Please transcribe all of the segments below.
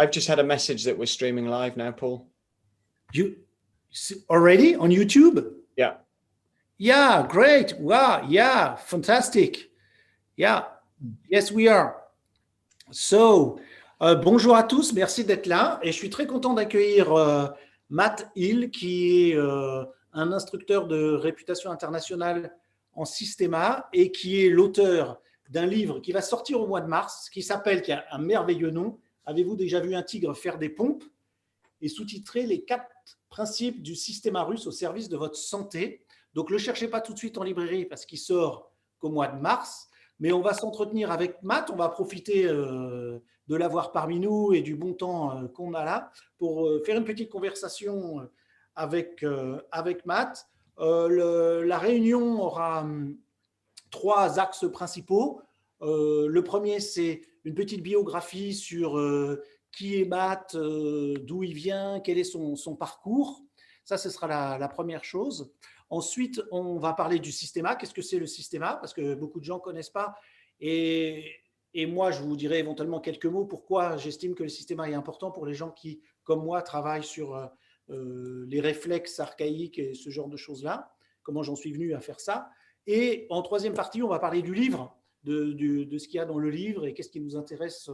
I've just had a message that we're streaming live now, Paul. You already on YouTube? Yeah. Yeah, great. Wow, yeah, fantastic. Yeah, yes, we are. So, bonjour à tous, merci d'être là. Et je suis très content d'accueillir Matt Hill, qui est un instructeur de réputation internationale en Systema et qui est l'auteur d'un livre qui va sortir au mois de mars, qui a un merveilleux nom, Avez-vous déjà vu un tigre faire des pompes, et sous-titré Les 4 principes du Systema russe au service de votre santé. Donc, ne le cherchez pas tout de suite en librairie parce qu'il sort qu'au mois de mars. Mais on va s'entretenir avec Matt, on va profiter de l'avoir parmi nous et du bon temps qu'on a là pour faire une petite conversation avec Matt. La réunion aura 3 axes principaux. Le premier, c'est une petite biographie sur qui est Matt, d'où il vient, quel est son parcours. Ça, ce sera la première chose. Ensuite, on va parler du Systema. Qu'est-ce que c'est le Systema? Parce que beaucoup de gens ne connaissent pas. Et moi, je vous dirai éventuellement quelques mots pourquoi j'estime que le Systema est important pour les gens qui, comme moi, travaillent sur les réflexes archaïques et ce genre de choses-là. Comment j'en suis venu à faire ça. Et en troisième partie, on va parler du livre, de ce qu'il y a dans le livre et qu'est-ce qui nous intéresse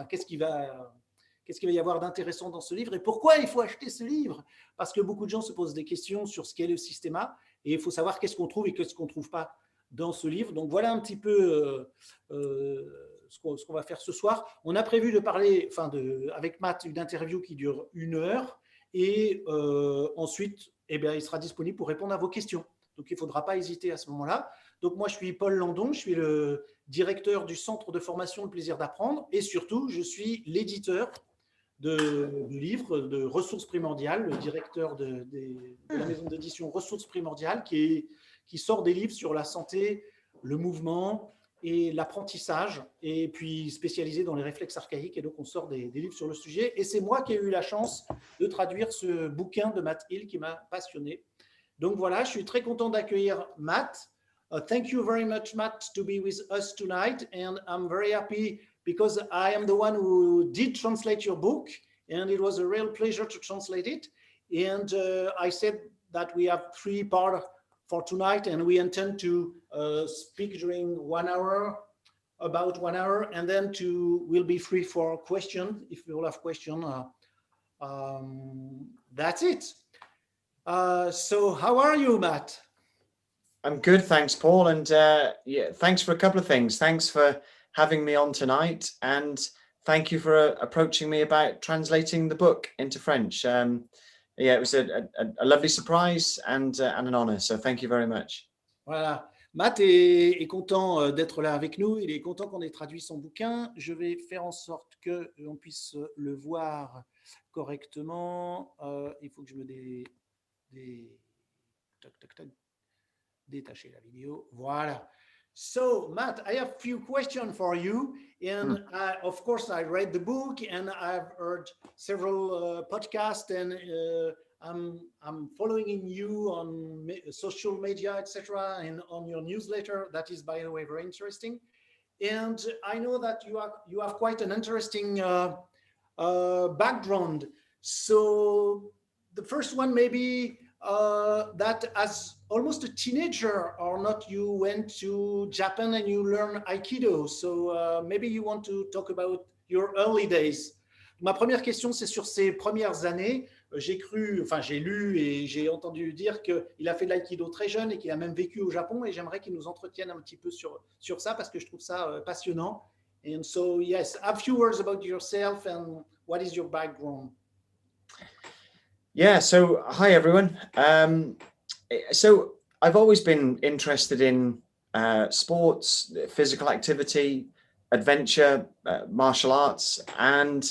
qu'est-ce qu'il va y avoir d'intéressant dans ce livre et pourquoi il faut acheter ce livre. Parce que beaucoup de gens se posent des questions sur ce qu'est le Systema et il faut savoir qu'est-ce qu'on trouve et qu'est-ce qu'on ne trouve pas dans ce livre. Donc voilà un petit peu ce qu'on va faire ce soir. On a prévu de parler, avec Matt, une interview qui dure 1 heure et ensuite, il sera disponible pour répondre à vos questions. Donc il ne faudra pas hésiter à ce moment-là. Donc moi, je suis Paul Landon, je suis le directeur du Centre de formation Le Plaisir d'apprendre et surtout, je suis l'éditeur du livre de Ressources Primordiales, le directeur de la maison d'édition Ressources Primordiales qui sort des livres sur la santé, le mouvement et l'apprentissage et puis spécialisé dans les réflexes archaïques. Et donc, on sort des livres sur le sujet. Et c'est moi qui ai eu la chance de traduire ce bouquin de Matt Hill qui m'a passionné. Donc voilà, je suis très content d'accueillir Matt. Thank you very much, Matt, to be with us tonight. And I'm very happy because I am the one who did translate your book. And it was a real pleasure to translate it. And I said that we have 3 parts for tonight. And we intend to speak during 1 hour, about 1 hour. And then we'll be free for questions. If you all have questions, that's it. So how are you, Matt? I'm good, thanks, Paul. And thanks for a couple of things. Thanks for having me on tonight. And thank you for approaching me about translating the book into French. It was a lovely surprise and an honor. So thank you very much. Voilà. Matt est content d'être là avec nous. Il est content qu'on ait traduit son bouquin. Je vais faire en sorte qu'on puisse le voir correctement. Il faut que je me détacher la vidéo. Voilà. So, Matt, I have a few questions for you. And of course, I read the book and I've heard several podcasts and I'm following you on social media, etc., and on your newsletter. That is, by the way, very interesting. And I know that you have quite an interesting background. So the first one maybe that as almost a teenager or not, you went to Japan and you learned Aikido. So maybe you want to talk about your early days. Ma première question, c'est sur ses premières années. J'ai lu et j'ai entendu dire qu'il a fait de l'aïkido très jeune et qu'il a même vécu au Japon. Et j'aimerais qu'il nous entretienne un petit peu sur ça parce que je trouve ça passionnant. And so, yes, a few words about yourself and what is your background? Yeah, so hi, everyone. So I've always been interested in sports, physical activity, adventure, martial arts, and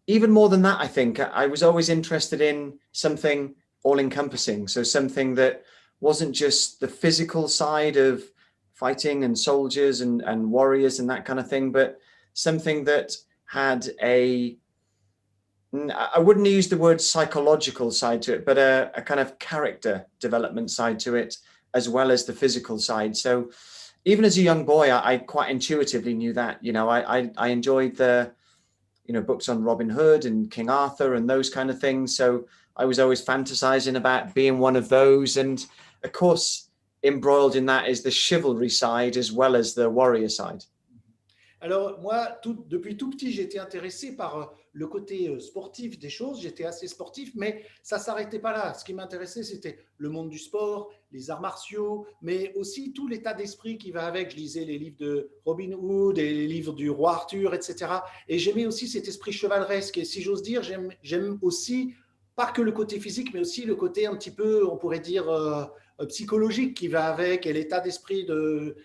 even more than that, I think I was always interested in something all-encompassing. So something that wasn't just the physical side of fighting and soldiers and warriors and that kind of thing, but something that had I wouldn't use the word psychological side to it, but a kind of character development side to it, as well as the physical side. So even as a young boy, I quite intuitively knew that, I enjoyed the books on Robin Hood and King Arthur and those kind of things. So I was always fantasizing about being one of those. And of course, embroiled in that is the chivalry side as well as the warrior side. Alors, moi, depuis tout petit, j'étais intéressé par le côté sportif des choses. J'étais assez sportif, mais ça ne s'arrêtait pas là. Ce qui m'intéressait, c'était le monde du sport, les arts martiaux, mais aussi tout l'état d'esprit qui va avec. Je lisais les livres de Robin Hood et les livres du roi Arthur, etc. Et j'aimais aussi cet esprit chevaleresque. Et si j'ose dire, j'aime aussi, pas que le côté physique, mais aussi le côté un petit peu, on pourrait dire, psychologique qui va avec, et l'état d'esprit de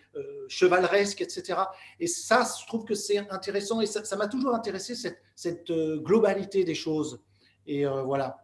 chevaleresque, etc. Et ça, je trouve que c'est intéressant, et ça m'a toujours intéressé, cette globalité des choses. Et voilà.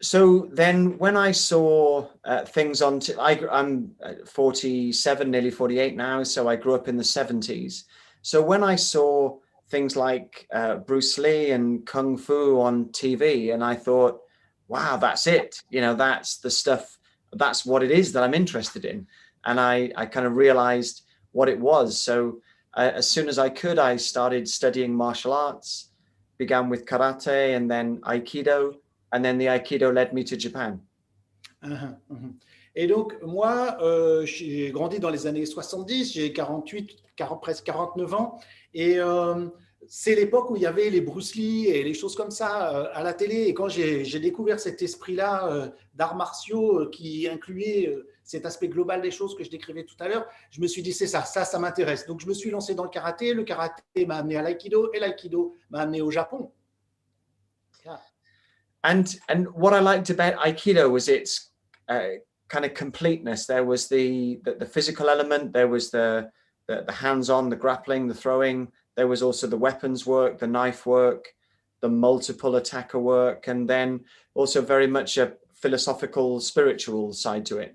So then when I saw things on, I'm 47, nearly 48 now, so I grew up in the 70s. So when I saw things like Bruce Lee and Kung Fu on TV, and I thought, wow, that's it. That's the stuff, that's what it is that I'm interested in. And I kind of realized what it was. So as soon as I could, I started studying martial arts, began with karate and then Aikido. And then the Aikido led me to Japan. Et donc, moi, j'ai grandi dans les années 70, j'ai 48, presque 49 ans. Et c'est l'époque où il y avait les Bruce Lee et les choses comme ça à la télé. Et quand j'ai découvert cet esprit-là d'arts martiaux qui incluait cet aspect global des choses que je décrivais tout à l'heure, je me suis dit, c'est ça m'intéresse. Donc, je me suis lancé dans le karaté. Le karaté m'a amené à l'aïkido et l'aïkido m'a amené au Japon. Yeah. And what I liked about Aikido was its kind of completeness. There was the physical element, there was the hands-on, the grappling, the throwing. There was also the weapons work, the knife work, the multiple attacker work, and then also very much a philosophical, spiritual side to it.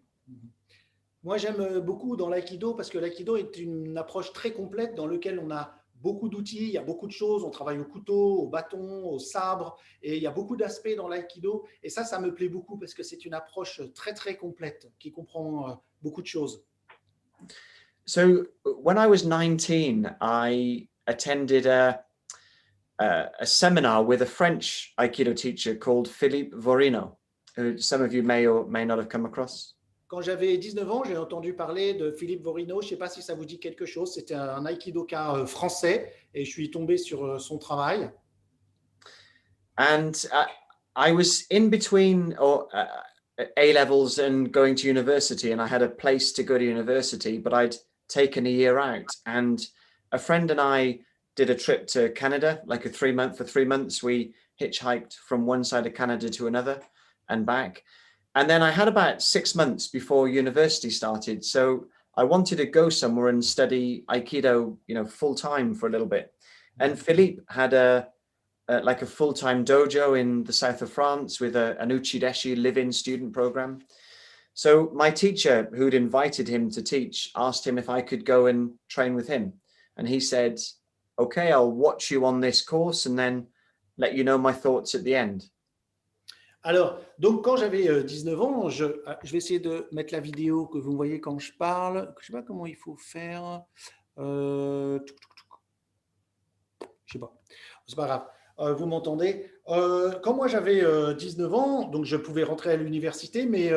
Moi, j'aime beaucoup dans l'aïkido parce que l'aïkido est une approche très complète dans laquelle on a beaucoup d'outils, il y a beaucoup de choses, on travaille au couteau, au bâton, au sabre, et il y a beaucoup d'aspects dans l'aïkido, et ça me plaît beaucoup parce que c'est une approche très très complète qui comprend beaucoup de choses. So when I was 19, I attended a seminar with a French Aikido teacher called Philippe Vorino, who some of you may or may not have come across. Quand j'avais 19 ans, j'ai entendu parler de Philippe Vorino. Je ne sais pas si ça vous dit quelque chose. C'était un aïkidoka français et je suis tombé sur son travail. And I was in between A-levels and going to university, and I had a place to go to university, but I'd taken a year out. And a friend and I did a trip to Canada, like for 3 months. We hitchhiked from one side of Canada to another and back. And then I had about 6 months before university started. So I wanted to go somewhere and study Aikido, full time for a little bit. And Philippe had a full-time dojo in the south of France with an Uchideshi live-in student program. So my teacher, who'd invited him to teach, asked him if I could go and train with him. And he said, okay, I'll watch you on this course and then let you know my thoughts at the end. Alors, donc quand j'avais 19 ans, je vais essayer de mettre la vidéo que vous me voyez quand je parle. Je ne sais pas comment il faut faire. Je ne sais pas. C'est pas grave. Vous m'entendez? Quand moi j'avais 19 ans, donc je pouvais rentrer à l'université, mais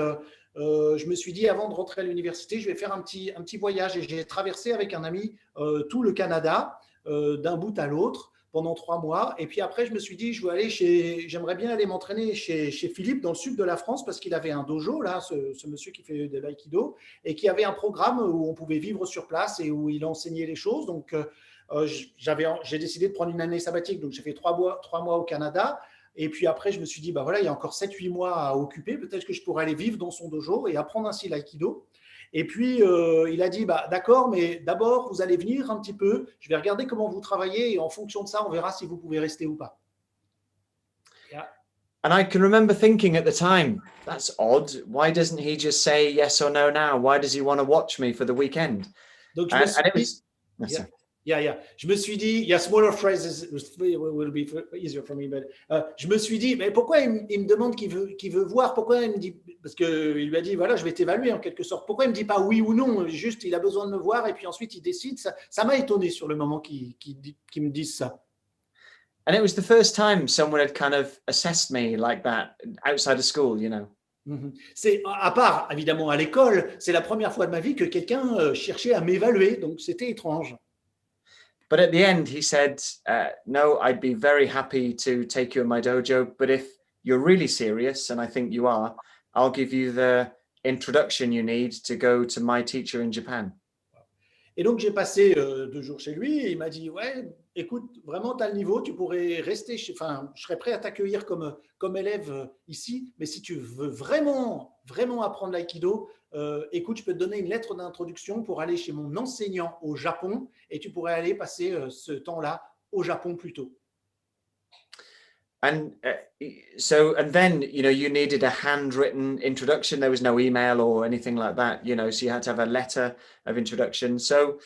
je me suis dit avant de rentrer à l'université, je vais faire un petit voyage, et j'ai traversé avec un ami tout le Canada d'un bout à l'autre pendant 3 mois. Et puis après, je me suis dit, j'aimerais bien aller m'entraîner chez Philippe dans le sud de la France parce qu'il avait un dojo, là, ce monsieur qui fait de l'aïkido, et qui avait un programme où on pouvait vivre sur place et où il enseignait les choses. Donc, j'ai décidé de prendre une année sabbatique. Donc, j'ai fait 3 mois au Canada. Et puis après, je me suis dit, bah voilà, il y a encore 7-8 mois à occuper. Peut-être que je pourrais aller vivre dans son dojo et apprendre ainsi l'aïkido. Et puis, il a dit, bah, d'accord, mais d'abord, vous allez venir un petit peu. Je vais regarder comment vous travaillez et en fonction de ça, on verra si vous pouvez rester ou pas. Yeah. And I can remember thinking at the time, that's odd. Why doesn't he just say yes or no now? Why does he want to watch me for the weekend? Donc, je me suis dit, smaller phrases will be easier for me, but je me suis dit, mais pourquoi il me demande qu'il veut voir, pourquoi il me dit, parce qu'il lui a dit, voilà, je vais t'évaluer en quelque sorte, pourquoi il me dit pas oui ou non, juste il a besoin de me voir et puis ensuite il décide. Ça m'a étonné sur le moment qu'il me dise ça. And it was the first time someone had kind of assessed me like that outside of school, you know. C'est à part évidemment à l'école, c'est la première fois de ma vie que quelqu'un cherchait à m'évaluer, donc c'était étrange. But at the end, he said, no, I'd be very happy to take you in my dojo. But if you're really serious, and I think you are, I'll give you the introduction you need to go to my teacher in Japan. Et donc, j'ai passé 2 jours chez lui et il m'a dit, ouais, écoute, vraiment, tu as le niveau, tu pourrais rester, enfin, je serais prêt à t'accueillir comme élève ici, mais si tu veux vraiment, vraiment apprendre l'aïkido, écoute, je peux te donner une lettre d'introduction pour aller chez mon enseignant au Japon et tu pourrais aller passer ce temps-là au Japon plus tôt. And and then, you know, you needed a handwritten introduction. There was no email or anything like that, you know, so you had to have a letter of introduction. So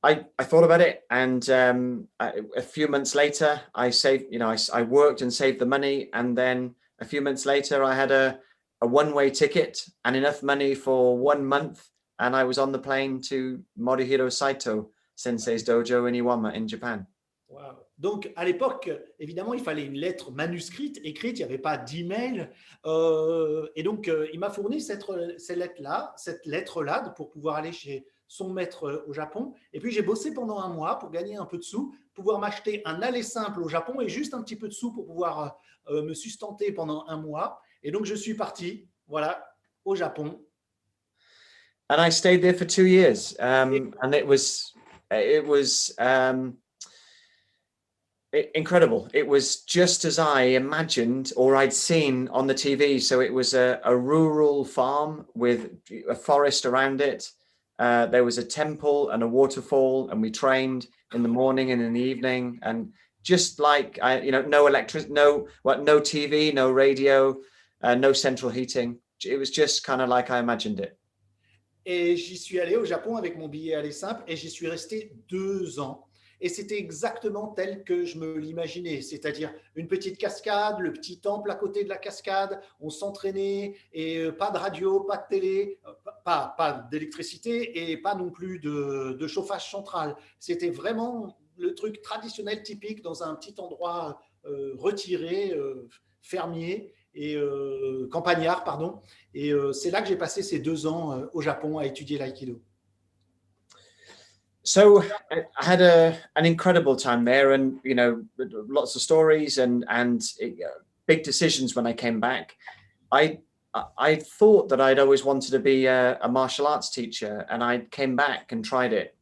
I thought about it, and a few months later, I saved, you know, I worked and saved the money. And then a few months later, I had a one-way ticket and enough money for 1 month. And I was on the plane to Morihiro Saito Sensei's dojo in Iwama in Japan. Wow. Donc, à l'époque, évidemment, il fallait une lettre manuscrite, écrite, il n'y avait pas d'email. Et donc, il m'a fourni cette lettre-là pour pouvoir aller chez son maître au Japon. Et puis, j'ai bossé pendant 1 mois pour gagner un peu de sous, pouvoir m'acheter un aller simple au Japon et juste un petit peu de sous pour pouvoir me sustenter pendant 1 mois. Et donc, je suis parti, voilà, au Japon. And I stayed there for 2 years. And it was incredible. It was just as I imagined or I'd seen on the TV. So it was a rural farm with a forest around it. There was a temple and a waterfall, and we trained in the morning and in the evening. And just like, you know, no TV, no radio, no central heating. It was just kind of like I imagined it. Et j'y suis allé au Japon avec mon billet aller simple et j'y suis resté 2 ans. Et c'était exactement tel que je me l'imaginais, c'est-à-dire une petite cascade, le petit temple à côté de la cascade, on s'entraînait et pas de radio, pas de télé, pas d'électricité et pas non plus de chauffage central. C'était vraiment le truc traditionnel typique dans un petit endroit retiré, fermier et campagnard, pardon. Et c'est là que j'ai passé ces 2 ans au Japon à étudier l'aïkido. So I had an incredible time there, and you know, lots of stories and big decisions when I came back. I thought that I'd always wanted to be a martial arts teacher, and I came back and tried it,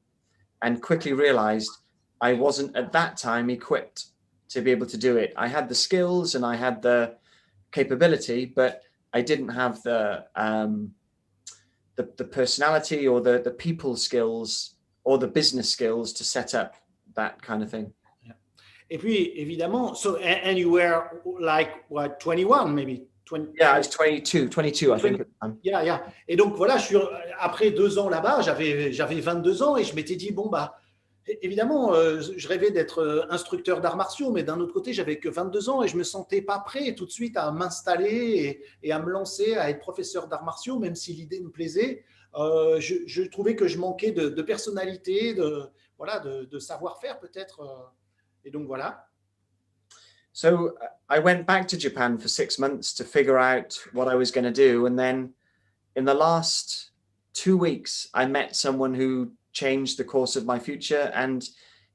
and quickly realized I wasn't at that time equipped to be able to do it. I had the skills and I had the capability, but I didn't have the personality or the people skills or the business skills to set up that kind of thing. Yeah. Et puis, évidemment, so, and you were like, what, 21 maybe? 20, yeah, I was 22, I think. Yeah, yeah. Et donc, voilà, après 2 ans là-bas, j'avais 22 ans et je m'étais dit, bon, bah, évidemment, je rêvais d'être instructeur d'arts martiaux, mais d'un autre côté, j'avais que 22 ans et je ne me sentais pas prêt tout de suite à m'installer et à me lancer, à être professeur d'arts martiaux, même si l'idée me plaisait. Je trouvais que je manquais de personnalité, de savoir-faire peut-être. Et donc voilà. So I went back to Japan for 6 months to figure out what I was going to do. And then in the last 2 weeks, I met someone who changed the course of my future, and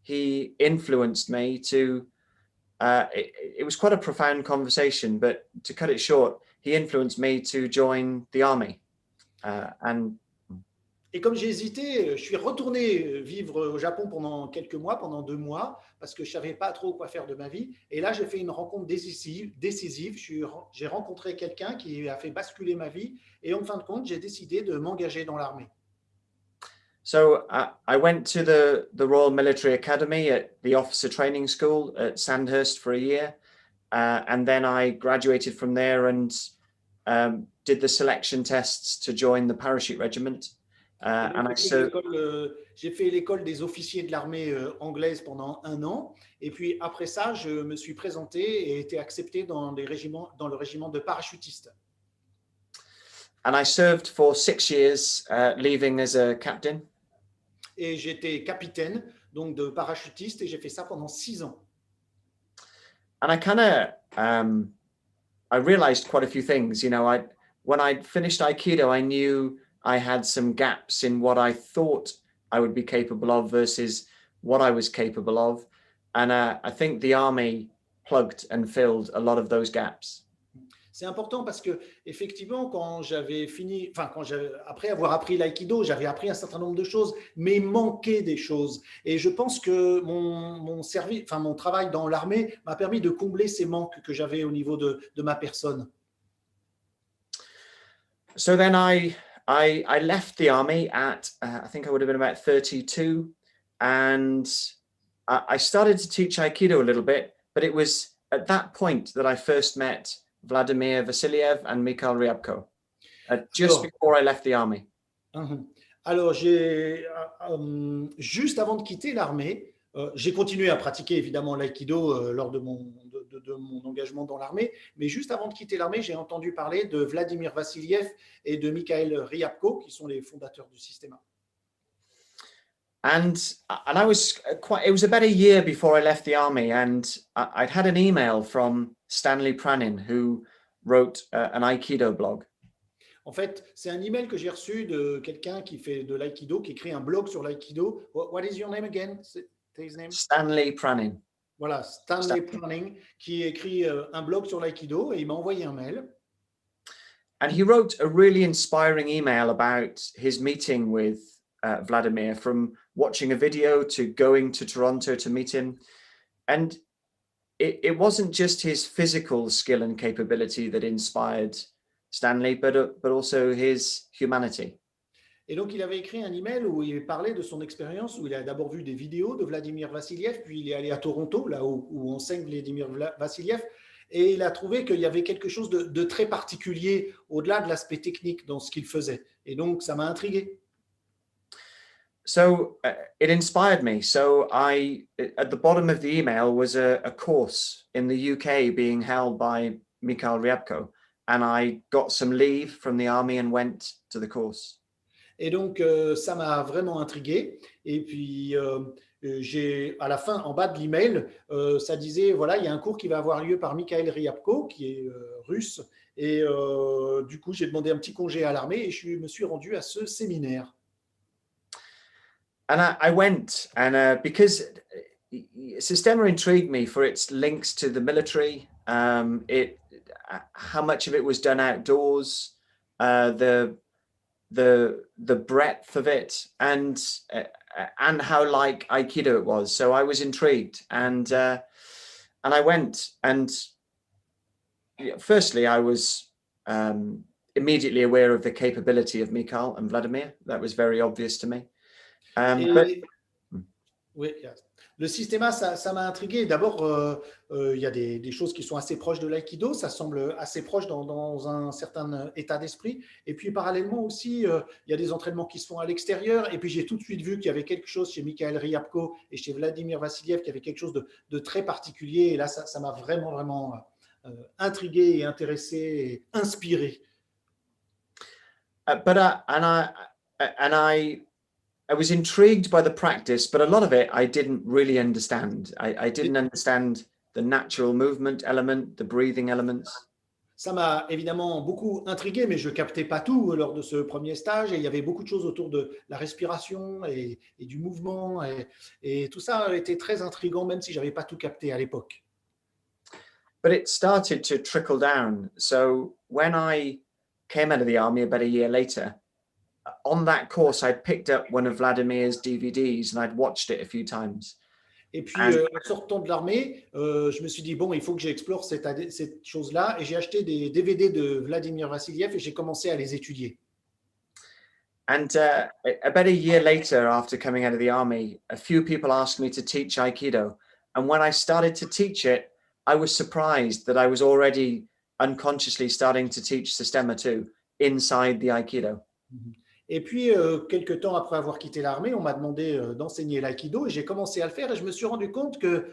he influenced me to, it was quite a profound conversation, but to cut it short, he influenced me to join the army. Et comme j'ai hésité, je suis retourné vivre au Japon pendant quelques mois, pendant 2 mois, parce que je ne savais pas trop quoi faire de ma vie. Et là, j'ai fait une rencontre décisive. J'ai rencontré quelqu'un qui a fait basculer ma vie. Et en fin de compte, j'ai décidé de m'engager dans l'armée. So I went to the Royal Military Academy at the Officer Training School at Sandhurst for a year. And then I graduated from there and did the selection tests to join the parachute regiment. J'ai fait l'école des officiers de l'armée anglaise pendant 1 an. Et puis après ça, je me suis présenté et été accepté dans le régiment de parachutistes. And I served for 6 years, leaving as a captain. Et j'étais capitaine donc de parachutiste et j'ai fait ça pendant 6 ans. I kind of I realized quite a few things. You know, when I finished Aikido, I knew I had some gaps in what I thought I would be capable of versus what I was capable of. And I think the army plugged and filled a lot of those gaps. C'est important parce que effectivement, quand j'avais fini, enfin après avoir appris l'aïkido, j'avais appris un certain nombre de choses, mais il manquait des choses. Et je pense que mon travail dans l'armée m'a permis de combler ces manques que j'avais au niveau de ma personne. So then I left the army at I think I would have been about 32, and I started to teach Aikido a little bit, but it was at that point that I first met Vladimir Vasiliev and Mikhail Ryabko, just Alors, before I left the army. Alors, juste avant de quitter l'armée, j'ai continué à pratiquer évidemment l'aïkido lors de mon engagement dans l'armée, mais juste avant de quitter l'armée, j'ai entendu parler de Vladimir Vassiliev et de Mikhail Ryabko, qui sont les fondateurs du Systema. And I was it was about a year before I left the army, and I'd had an email from Stanley Pranin, who wrote an Aikido blog. En fait, c'est un email que j'ai reçu de quelqu'un qui fait de l'aïkido, qui écrit un blog sur l'aïkido. What is your name again? His name? Stanley Pranin. Voilà, Stanley Pranin, qui écrit un blog sur l'aïkido, et il m'a envoyé un mail. And he wrote a really inspiring email about his meeting with Vladimir, from watching a video to going to Toronto to meet him. And it wasn't just his physical skill and capability that inspired Stanley, but also his humanity. Et donc, il avait écrit un email où il parlait de son expérience, où il a d'abord vu des vidéos de Vladimir Vassiliev, puis il est allé à Toronto, là où enseigne Vladimir Vassiliev, et il a trouvé qu'il y avait quelque chose de très particulier au-delà de l'aspect technique dans ce qu'il faisait. Et donc, ça m'a intrigué. So it inspired me. So at the bottom of the email was a course in the UK being held by Mikhail Ryabko, and I got some leave from the army and went to the course. Et donc, ça m'a vraiment intrigué. Et puis, à la fin, en bas de l'email, ça disait, voilà, il y a un cours qui va avoir lieu par Mikhail Ryabko, qui est russe. Et du coup, j'ai demandé un petit congé à l'armée et je me suis rendu à ce séminaire. And I went, and because Systema intrigued me for its links to the military, how much of it was done outdoors, the breadth of it, and how like Aikido it was. So I was intrigued, and I went. And firstly, I was immediately aware of the capability of Mikhail and Vladimir. That was very obvious to me. Oui, le système, ça m'a intrigué. D'abord, il y a des choses qui sont assez proches de l'aïkido, ça semble assez proche dans un certain état d'esprit. Et puis, parallèlement aussi, il y a des entraînements qui se font à l'extérieur. Et puis, j'ai tout de suite vu qu'il y avait quelque chose chez Mikhail Ryabko et chez Vladimir Vassiliev, qui avait quelque chose de très particulier. Et là, ça m'a vraiment intrigué et intéressé et inspiré. I was intrigued by the practice, but a lot of it I didn't really understand. I didn't understand the natural movement element, the breathing elements. Ça m'a évidemment beaucoup intrigué, mais je ne captais pas tout lors de ce premier stage. Et il y avait beaucoup de choses autour de la respiration et du mouvement. Et tout ça était très intriguant, même si je n'avais pas tout capté à l'époque. But it started to trickle down. So when I came out of the army about a year later, on that course, I'd picked up one of Vladimir's DVDs and I'd watched it a few times. Et puis, en sortant de l'armée, je me suis dit, bon, il faut que j'explore cette chose-là. Et j'ai acheté des DVD de Vladimir Vassiliev et j'ai commencé à les étudier. And about a year later, after coming out of the army, a few people asked me to teach Aikido. And when I started to teach it, I was surprised that I was already unconsciously starting to teach Systema too, inside the Aikido. Et puis, quelques temps après avoir quitté l'armée, on m'a demandé d'enseigner l'aïkido et j'ai commencé à le faire et je me suis rendu compte que,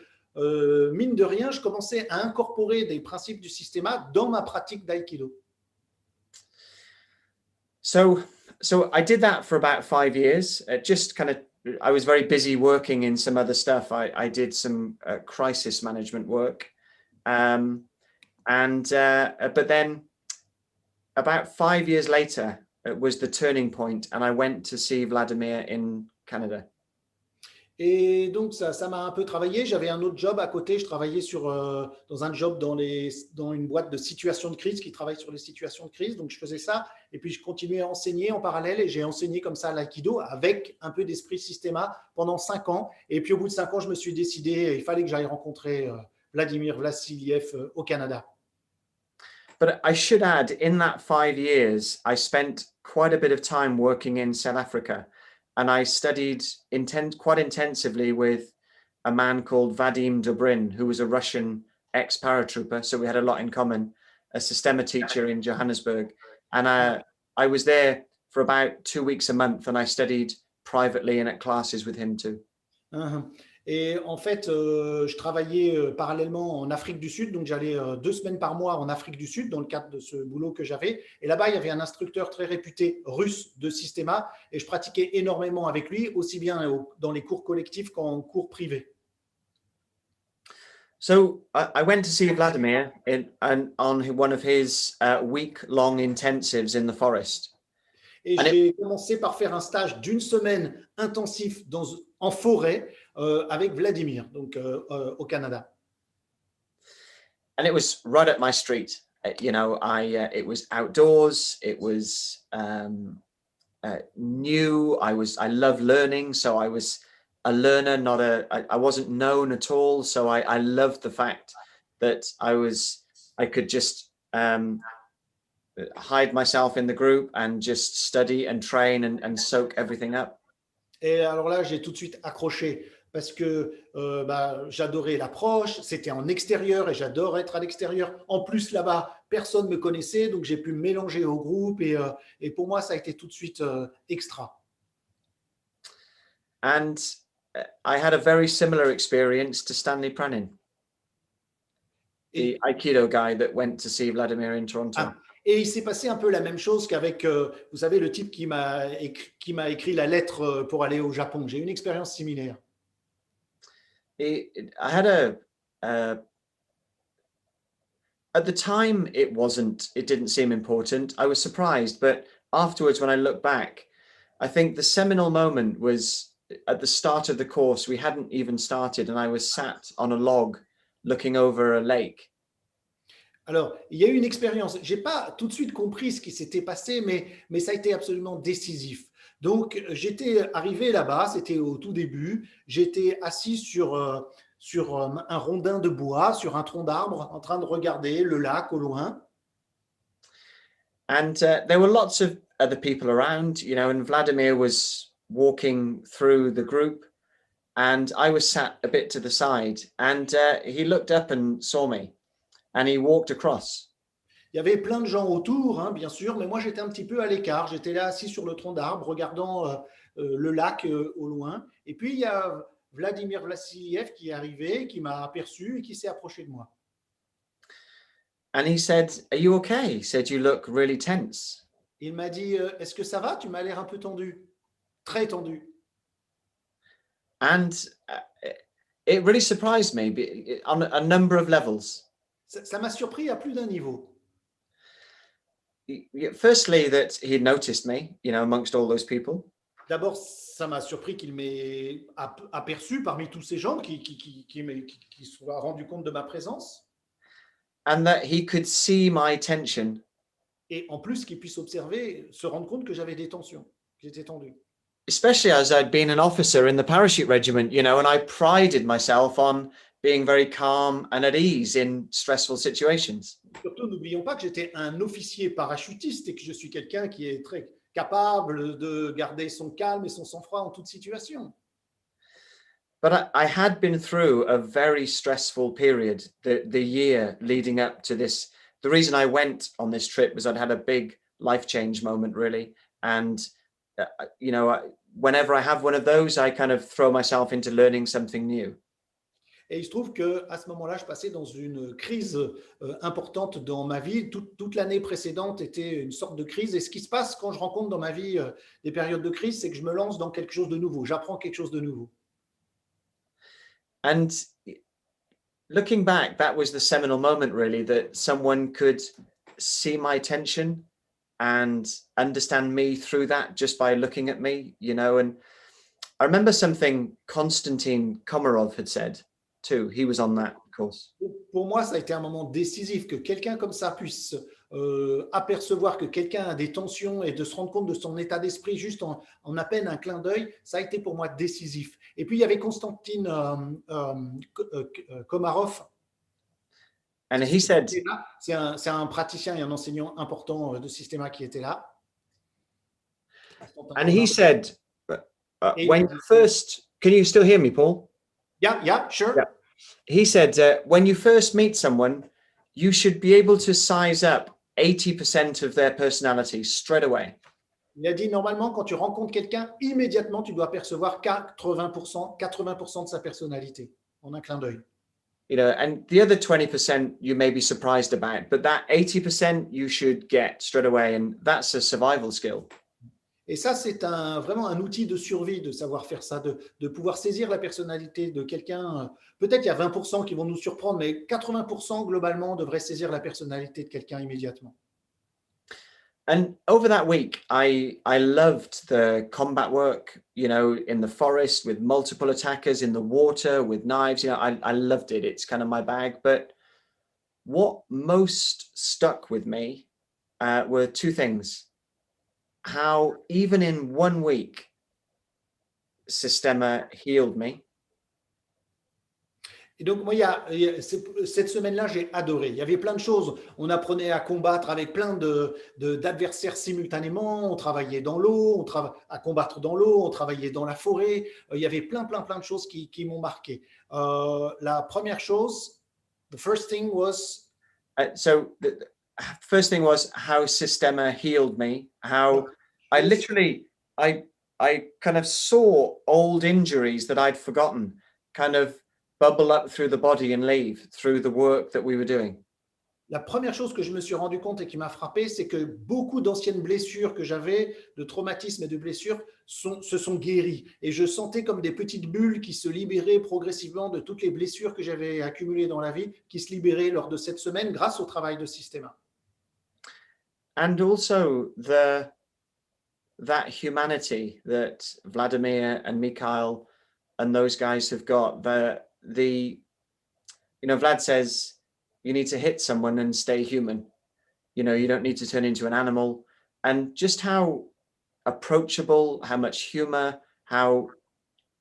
mine de rien, je commençais à incorporer des principes du Systema dans ma pratique d'aïkido. So I did that for about 5 years. Just kind of, I was very busy working in some other stuff. I did some crisis management work, But then about 5 years later, it was the turning point, and I went to see Vladimir in Canada. Et donc, ça m'a un peu travaillé. J'avais un autre job à côté. Je travaillais dans un job dans une boîte de situation de crise qui travaille sur les situations de crise. Donc, je faisais ça. Et puis, je continuais à enseigner en parallèle. Et j'ai enseigné comme ça l'aïkido avec un peu d'esprit Systema pendant 5 ans. Et puis, au bout de 5 ans, je me suis décidé, il fallait que j'aille rencontrer Vladimir Vassiliev au Canada. But I should add, in that 5 years, I spent quite a bit of time working in South Africa. And I studied quite intensively with a man called Vadim Dobrin, who was a Russian ex-paratrooper. So we had a lot in common, a Systema teacher in Johannesburg. And I was there for about 2 weeks a month, and I studied privately and at classes with him too. Et en fait, je travaillais parallèlement en Afrique du Sud, donc j'allais 2 semaines par mois en Afrique du Sud dans le cadre de ce boulot que j'avais. Et là-bas, il y avait un instructeur très réputé russe de Systema et je pratiquais énormément avec lui, aussi bien dans les cours collectifs qu'en cours privés. So I went to see Vladimir on one of his week-long intensives in the forest. Et j'ai commencé par faire un stage d'1 semaine intensif en forêt avec Vladimir, donc au Canada. And it was right up my street. You know, it was outdoors. It was new. I love learning, so I was a learner, I wasn't known at all. So I loved the fact that I could just hide myself in the group and just study and train and soak everything up. Et alors là, j'ai tout de suite accroché parce que j'adorais l'approche, c'était en extérieur et j'adore être à l'extérieur. En plus, là-bas, personne ne me connaissait, donc j'ai pu me mélanger au groupe et pour moi, ça a été tout de suite extra. And I had a very similar experience to Stanley Pranin, the Aikido guy that went to see Vladimir in Toronto. Et il s'est passé un peu la même chose qu'avec, vous savez, le type qui m'a écrit la lettre pour aller au Japon. J'ai eu une expérience similaire. I had at the time, it didn't seem important. I was surprised, but afterwards, when I look back, I think the seminal moment was at the start of the course. We hadn't even started, and I was sat on a log looking over a lake. Alors, il y a eu une expérience. Je n'ai pas tout de suite compris ce qui s'était passé, mais ça a été absolument décisif. Donc, j'étais arrivé là-bas, c'était au tout début. J'étais assis sur un rondin de bois, sur un tronc d'arbre, en train de regarder le lac au loin. And there were lots of other people around, you know, and Vladimir was walking through the group, and I was sat a bit to the side, and he looked up and saw me. And he walked across. Il y avait plein de gens autour, hein, bien sûr, mais moi j'étais un petit peu à l'écart. J'étais là assis sur le tronc d'arbre, regardant le lac au loin. Et puis il y a Vladimir Vassiliev qui est arrivé, qui m'a aperçu et qui s'est approché de moi. And he said, "Are you okay?" He said, "You look really tense." Il m'a dit, est-ce que ça va? Tu m'as l'air un peu tendu, très tendu. And it really surprised me on a number of levels. Ça m'a surpris à plus d'un niveau. Firstly, that he had noticed me, you know, amongst all those people. D'abord, ça m'a surpris qu'il m'ait aperçu parmi tous ces gens qui soient rendus compte de ma présence. And that he could see my tension. Et en plus, qu'il puisse se rendre compte que j'avais des tensions, que j'étais tendu. Especially as I'd been an officer in the parachute regiment, you know, and I prided myself on being very calm and at ease in stressful situations. Surtout, n'oublions pas que j'étais un officier parachutiste et que je suis quelqu'un qui est très capable de garder son calme et son sang-froid en toute situation. But I had been through a very stressful period, the year leading up to this. The reason I went on this trip was I'd had a big life change moment, really. And, you know, whenever I have one of those, I kind of throw myself into learning something new. Et il se trouve qu'à ce moment-là, je passais dans une crise importante dans ma vie. Toute l'année précédente était une sorte de crise. Et ce qui se passe quand je rencontre dans ma vie des périodes de crise, c'est que je me lance dans quelque chose de nouveau. J'apprends quelque chose de nouveau. And looking back, that was the seminal moment, really, that someone could see my tension and understand me through that just by looking at me, you know. And I remember something Konstantin Komarov had said too. He was on that course. Pour moi, ça a été un moment décisif que quelqu'un comme ça puisse apercevoir que quelqu'un a des tensions et de se rendre compte de son état d'esprit juste en à peine un clin d'œil. Ça a été pour moi décisif. Et puis, il y avait Konstantin Komarov. And he said, c'est un praticien et un enseignant important de Systema qui était là. And he said, when you first, can you still hear me, Paul? Yeah, sure. Yeah. He said, when you first meet someone, you should be able to size up 80% of their personality straight away. Il a dit, normalement, quand tu rencontres quelqu'un, immédiatement, tu dois percevoir 80% de sa personnalité en un clin d'œil. You know, and the other 20% you may be surprised about, but that 80% you should get straight away, and that's a survival skill. Et ça, c'est vraiment un outil de survie de savoir faire ça, de pouvoir saisir la personnalité de quelqu'un. Peut-être il y a 20% qui vont nous surprendre, mais 80% globalement devraient saisir la personnalité de quelqu'un immédiatement. And over that week, I loved the combat work, you know, in the forest with multiple attackers, in the water with knives. You know, I loved it. It's kind of my bag. But what most stuck with me were two things. How even in 1 week, Systema healed me. Et donc, moi, cette semaine-là, j'ai adoré. Il y avait plein de choses. On apprenait à combattre avec plein d'adversaires simultanément. On travaillait dans l'eau, à combattre dans l'eau, on travaillait dans la forêt. Il y avait plein de choses qui m'ont marqué. La première chose, the first thing was... So the first thing was how Systema healed me. How I literally, I kind of saw old injuries that I'd forgotten kind of bubble up through the body and leave through the work that we were doing. La première chose que je me suis rendu compte et qui m'a frappé, c'est que beaucoup d'anciennes blessures que j'avais, de traumatismes et de blessures, se sont guéries. Et je sentais comme des petites bulles qui se libéraient progressivement de toutes les blessures que j'avais accumulées dans la vie, qui se libéraient lors de cette semaine grâce au travail de Systema. And also that humanity that Vladimir and Mikhail and those guys have got, the you know, Vlad says you need to hit someone and stay human. You know, you don't need to turn into an animal. And just how approachable, how much humor, how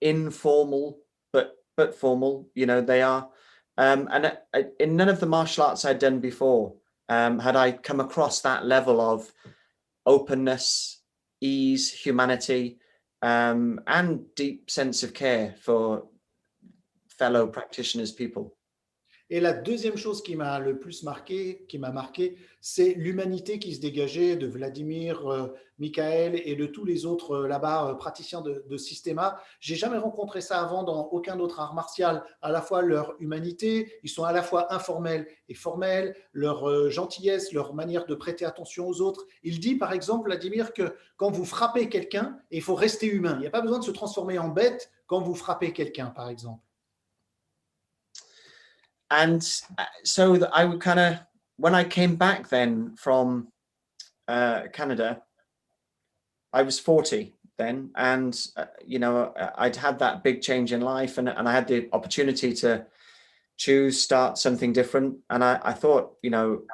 informal but formal, you know, they are. And in none of the martial arts I'd done before had I come across that level of openness, ease, humanity, and deep sense of care for fellow practitioners, people. Et la deuxième chose qui m'a le plus marqué, c'est l'humanité qui se dégageait de Vladimir, Michael et de tous les autres là-bas praticiens de Systema. J'ai jamais rencontré ça avant dans aucun autre art martial. À la fois leur humanité, ils sont à la fois informels et formels, leur gentillesse, leur manière de prêter attention aux autres. Il dit par exemple, Vladimir, que quand vous frappez quelqu'un, il faut rester humain. Il n'y a pas besoin de se transformer en bête quand vous frappez quelqu'un, par exemple. And so I would kind of, when I came back then from Canada, I was 40 then, and you know, I'd had that big change in life, and I had the opportunity to start something different. And I thought, you know,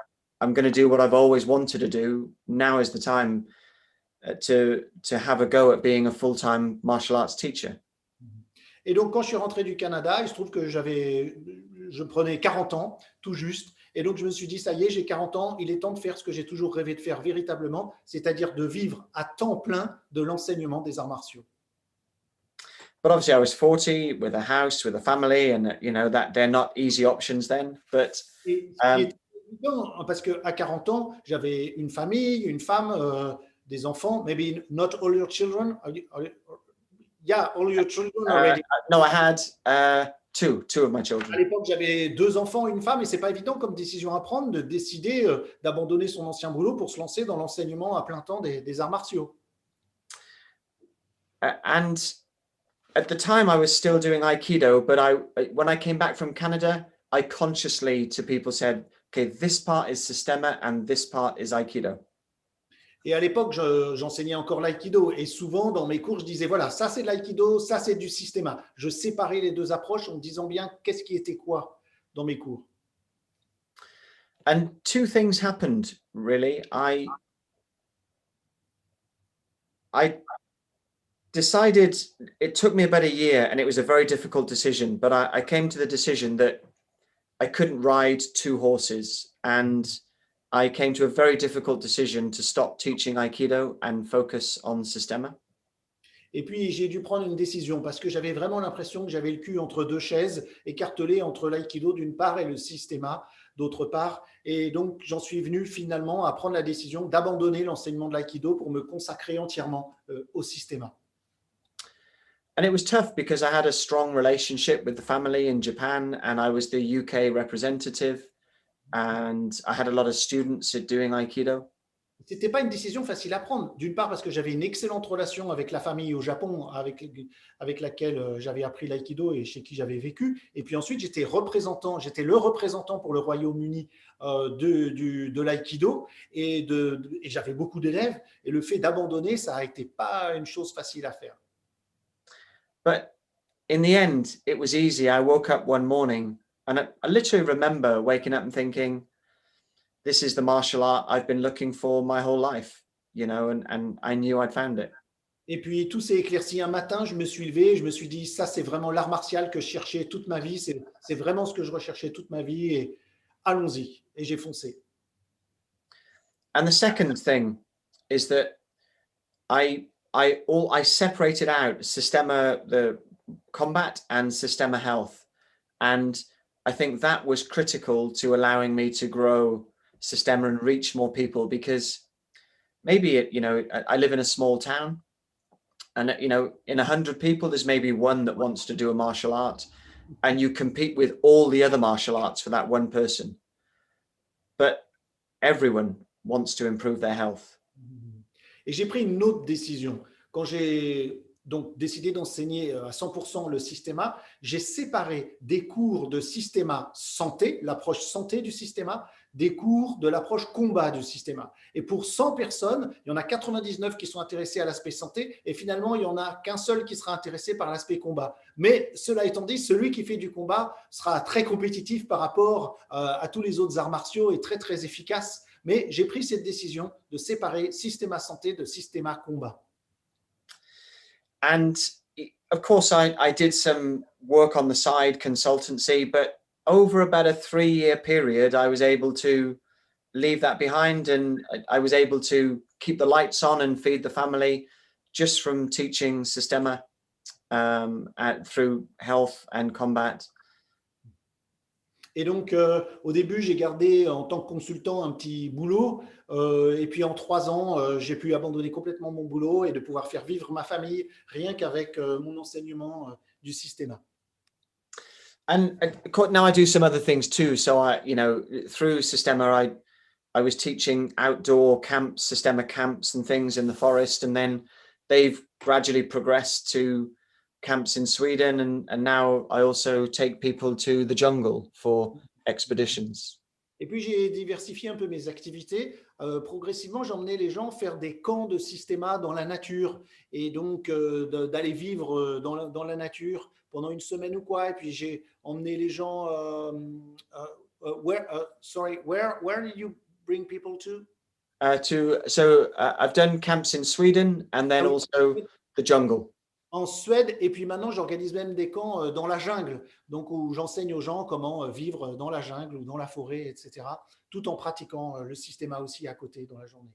I'm going to do what I've always wanted to do. Now is the time to have a go at being a full-time martial arts teacher. Et donc, quand je suis rentré du Canada, il se trouve que je prenais 40 ans, tout juste. Et donc, je me suis dit, ça y est, j'ai 40 ans, il est temps de faire ce que j'ai toujours rêvé de faire véritablement, c'est-à-dire de vivre à temps plein de l'enseignement des arts martiaux. But obviously, I was 40 with a house, with a family, and you know that they're not easy options then. But parce qu'à 40 ans, j'avais une famille, une femme, des enfants. Maybe not all your children. Yeah, all your children already. No, I had two of my children. À l'époque, j'avais 2 enfants, une femme, et c'est pas évident comme décision à prendre de décider d'abandonner son ancien boulot pour se lancer dans l'enseignement à plein temps des arts martiaux. And at the time, I was still doing Aikido, but when I came back from Canada, I consciously to people said, okay, this part is Systema and this part is Aikido. Et à l'époque, j'enseignais encore l'aïkido. Et souvent, dans mes cours, je disais, voilà, ça c'est de l'aïkido, ça c'est du systéma. Je séparais les deux approches en disant bien qu'est-ce qui était quoi dans mes cours. And two things happened, really. I decided, it took me about a year and it was a very difficult decision, but I came to the decision that I couldn't ride two horses, and I came to a very difficult decision to stop teaching Aikido and focus on Systema. Et puis, j'ai dû prendre une décision parce que j'avais vraiment l'impression que j'avais le cul entre deux chaises, écartelé entre l'aïkido d'une part et le systéma d'autre part. Et donc, j'en suis venu finalement à prendre la décision d'abandonner l'enseignement de l'aïkido pour me consacrer entièrement au systéma. And it was tough because I had a strong relationship with the family in Japan, and I was the UK representative, and I had a lot of students doing Aikido. C'était pas une décision facile à prendre. D'une part parce que j'avais une excellente relation avec la famille au Japon, avec laquelle j'avais appris l'aïkido et chez qui j'avais vécu. Et puis ensuite, j'étais le représentant pour le Royaume-Uni de l'aïkido et j'avais beaucoup d'élèves. Et le fait d'abandonner, ça a été pas une chose facile à faire. But in the end, it was easy. I woke up one morning and I literally remember waking up and thinking, this is the martial art I've been looking for my whole life, you know, and I knew I'd found it. Et puis tout s'est éclairci un matin, je me suis levé, je me suis dit, ça c'est vraiment l'art martial que je cherchais toute ma vie, c'est vraiment ce que je recherchais toute ma vie et allons-y. Et j'ai foncé. And the second thing is that I separated out Systema, the combat, and Systema health. And I think that was critical to allowing me to grow Systema and reach more people, because maybe, I live in a small town and, in 100 people, there's maybe one that wants to do a martial art, and you compete with all the other martial arts for that one person. But everyone wants to improve their health. Et j'ai pris une autre décision. Quand j'ai donc décidé d'enseigner à 100% le systéma, j'ai séparé des cours de systéma santé, l'approche santé du systéma, des cours de l'approche combat du systéma. Et pour 100 personnes, il y en a 99 qui sont intéressés à l'aspect santé et finalement, il n'y en a qu'un seul qui sera intéressé par l'aspect combat. Mais cela étant dit, celui qui fait du combat sera très compétitif par rapport à tous les autres arts martiaux et très, très efficace. Mais j'ai pris cette décision de séparer systéma santé de systéma combat. And of course, I did some work on the side, consultancy, but over about a 3-year period, I was able to leave that behind, and I was able to keep the lights on and feed the family just from teaching Systema through health and combat. Et donc, au début, j'ai gardé en tant que consultant un petit boulot. Et puis, en 3 ans, j'ai pu abandonner complètement mon boulot et de pouvoir faire vivre ma famille rien qu'avec mon enseignement du systéma. And now I do some other things too. So through Systema, I was teaching outdoor camps, Systema camps and things in the forest. And then they've gradually progressed to camps in Sweden, and now I also take people to the jungle for expeditions. Et puis j'ai diversifié un peu mes activités. Progressivement, j'emmenais les gens faire des camps de systéma dans la nature et donc d'aller vivre dans la nature pendant une semaine ou quoi. Et puis j'ai emmené les gens. Where did you bring people to? I've done camps in Sweden and then also the jungle. En Suède, et puis maintenant j'organise même des camps dans la jungle, donc où j'enseigne aux gens comment vivre dans la jungle ou dans la forêt, etc., tout en pratiquant le systéma aussi à côté dans la journée.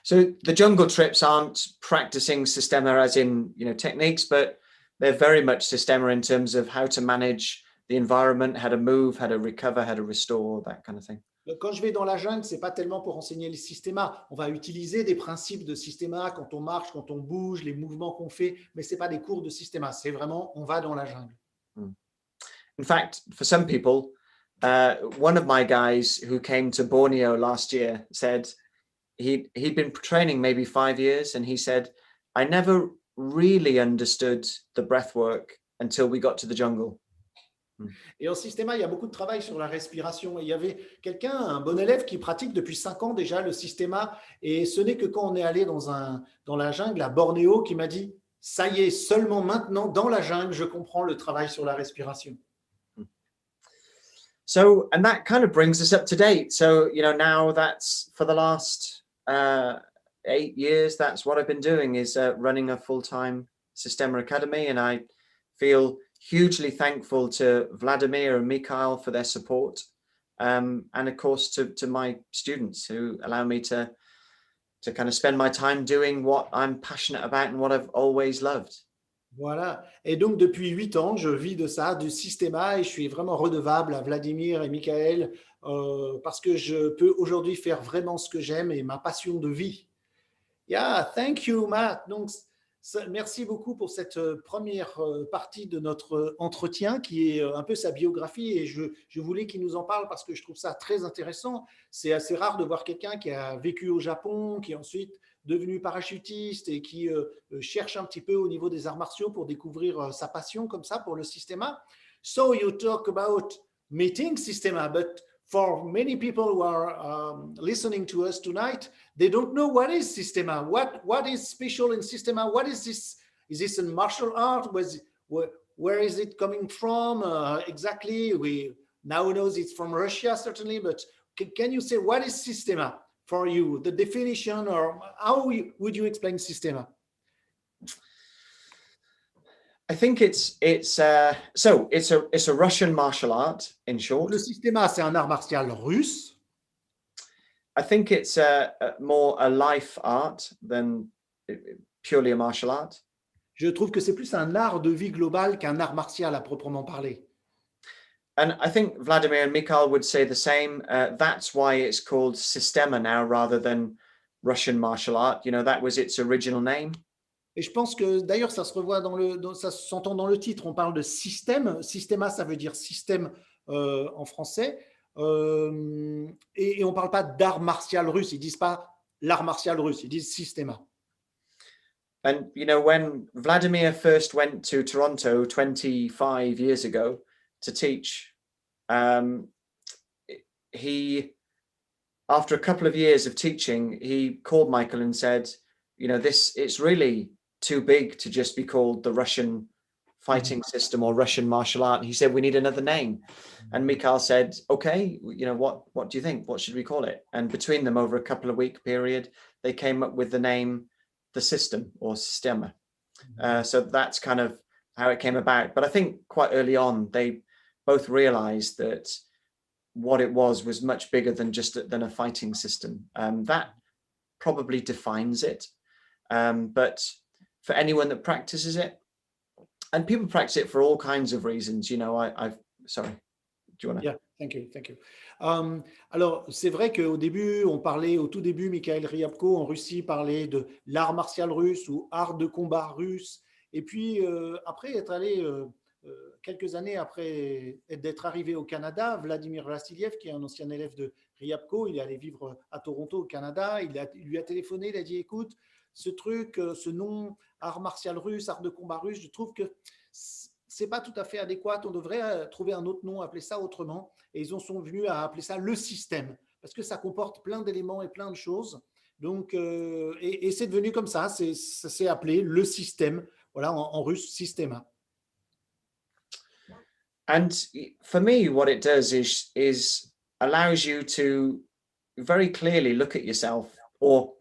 So the jungle trips aren't practicing Systema as in techniques, but they're very much Systema in terms of how to manage the environment, how to move, how to recover, how to restore, that kind of thing. Quand je vais dans la jungle, ce n'est pas tellement pour enseigner le systéma. On va utiliser des principes de systéma quand on marche, quand on bouge, les mouvements qu'on fait, mais ce n'est pas des cours de systéma. C'est vraiment, on va dans la jungle. In fact, for some people, one of my guys who came to Borneo last year said he'd been training maybe 5 years, and he said, I never really understood the breath work until we got to the jungle. Et en Systema, il y a beaucoup de travail sur la respiration. Et il y avait quelqu'un, un bon élève, qui pratique depuis 5 ans déjà le Systema. Et ce n'est que quand on est allé dans la jungle à Bornéo qui m'a dit, ça y est, seulement maintenant, dans la jungle, je comprends le travail sur la respiration. So, and that kind of brings us up to date. So, now that's for the last 8 years, that's what I've been doing, is running a full-time Systema Academy. And I feel hugely thankful to Vladimir and Mikhail for their support. And of course, to my students who allow me to kind of spend my time doing what I'm passionate about and what I've always loved. Voilà. Et donc, depuis 8 ans, je vis de ça, du Systema, et je suis vraiment redevable à Vladimir et Michael parce que je peux aujourd'hui faire vraiment ce que j'aime et ma passion de vie. Yeah, thank you, Matt. Donc, merci beaucoup pour cette première partie de notre entretien qui est un peu sa biographie, et je voulais qu'il nous en parle parce que je trouve ça très intéressant. C'est assez rare de voir quelqu'un qui a vécu au Japon, qui est ensuite devenu parachutiste et qui cherche un petit peu au niveau des arts martiaux pour découvrir sa passion comme ça pour le Systema. So you talk about meeting Systema, but for many people who are listening to us tonight, they don't know what is Systema. What is special in Systema? What is this? Is this a martial art? Where is it coming from exactly? We now know it's from Russia, certainly, but can you say what is Systema for you? The definition, or how would you explain Systema? I think it's a Russian martial art, in short. Le Systema, c'est un art martial russe. I think it's more a life art than purely a martial art. Je trouve que c'est plus un art de vie global qu'un art martial à proprement parler. And I think Vladimir and Mikhail would say the same. That's why it's called Systema now rather than Russian martial art. That was its original name. Et je pense que d'ailleurs, ça se revoit ça s'entend dans le titre. On parle de système. Systema, ça veut dire système en français. Et on ne parle pas d'art martial russe. Ils ne disent pas l'art martial russe. Ils disent Systema. And, when Vladimir first went to Toronto 25 years ago to teach, after a couple of years of teaching, he called Michael and said, it's really too big to just be called the Russian fighting system or Russian martial art. And he said, we need another name. And Mikhail said, okay, what do you think? What should we call it? And between them, over a couple of week period, they came up with the name, the system or Systema. So that's kind of how it came about. But I think quite early on, they both realized that what it was much bigger than a fighting system. That probably defines it. But for anyone that practices it, and people practice it for all kinds of reasons, sorry, do you want to? Yeah, thank you. Alors, c'est vrai qu'au début, au tout début, Mikhail Ryabko en Russie parlait de l'art martial russe ou art de combat russe. Et puis, après être allé, quelques années après d'être arrivé au Canada, Vladimir Vassiliev, qui est un ancien élève de Ryabko, il est allé vivre à Toronto, au Canada. Il lui a téléphoné, il a dit, écoute, ce truc, ce nom, art martial russe, art de combat russe, je trouve que c'est pas tout à fait adéquat. On devrait trouver un autre nom, appeler ça autrement. Et ils sont venus à appeler ça le système, parce que ça comporte plein d'éléments et plein de choses. Donc, et c'est devenu comme ça. Ça s'est appelé le système. Voilà, en russe, Systema. And for me, what it does is allows you to very clearly look at yourself, or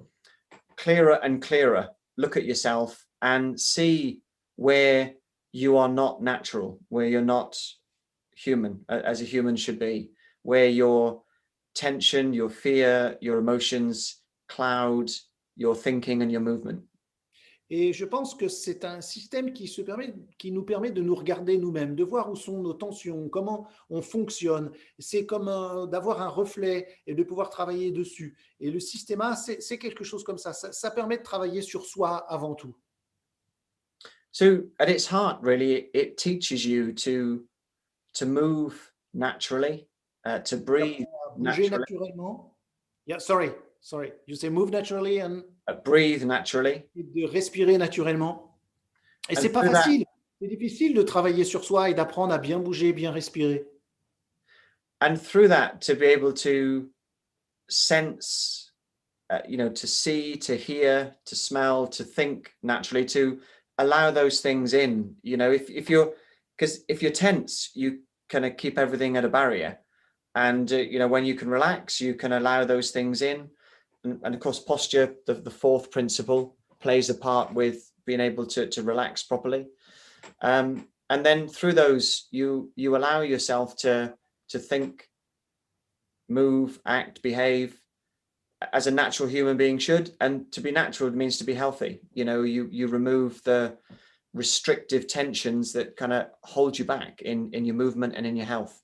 clearer and clearer look at yourself and see where you are not natural, where you're not human, as a human should be, where your tension, your fear, your emotions cloud your thinking and your movement. Et je pense que c'est un système qui nous permet de nous regarder nous-mêmes, de voir où sont nos tensions, comment on fonctionne. C'est comme d'avoir un reflet et de pouvoir travailler dessus. Et le Systema, c'est quelque chose comme ça. Ça permet de travailler sur soi avant tout. So at its heart, really, it teaches you to move naturally, to breathe Bouger naturally. naturellement. Yeah, sorry. You say move naturally and Breathe naturally. de respirer naturellement. Et And c'est pas through that- facile. C'est difficile de travailler sur soi et d'apprendre à bien bouger, bien respirer. And through that, to be able to sense, to see, to hear, to smell, to think naturally, to allow those things in. If you're tense, you kind of keep everything at a barrier. And, when you can relax, you can allow those things in. And of course, posture, the fourth principle, plays a part with being able to relax properly. And then through those, you allow yourself to think, move, act, behave as a natural human being should. And to be natural means to be healthy. You remove the restrictive tensions that kind of hold you back in your movement and in your health.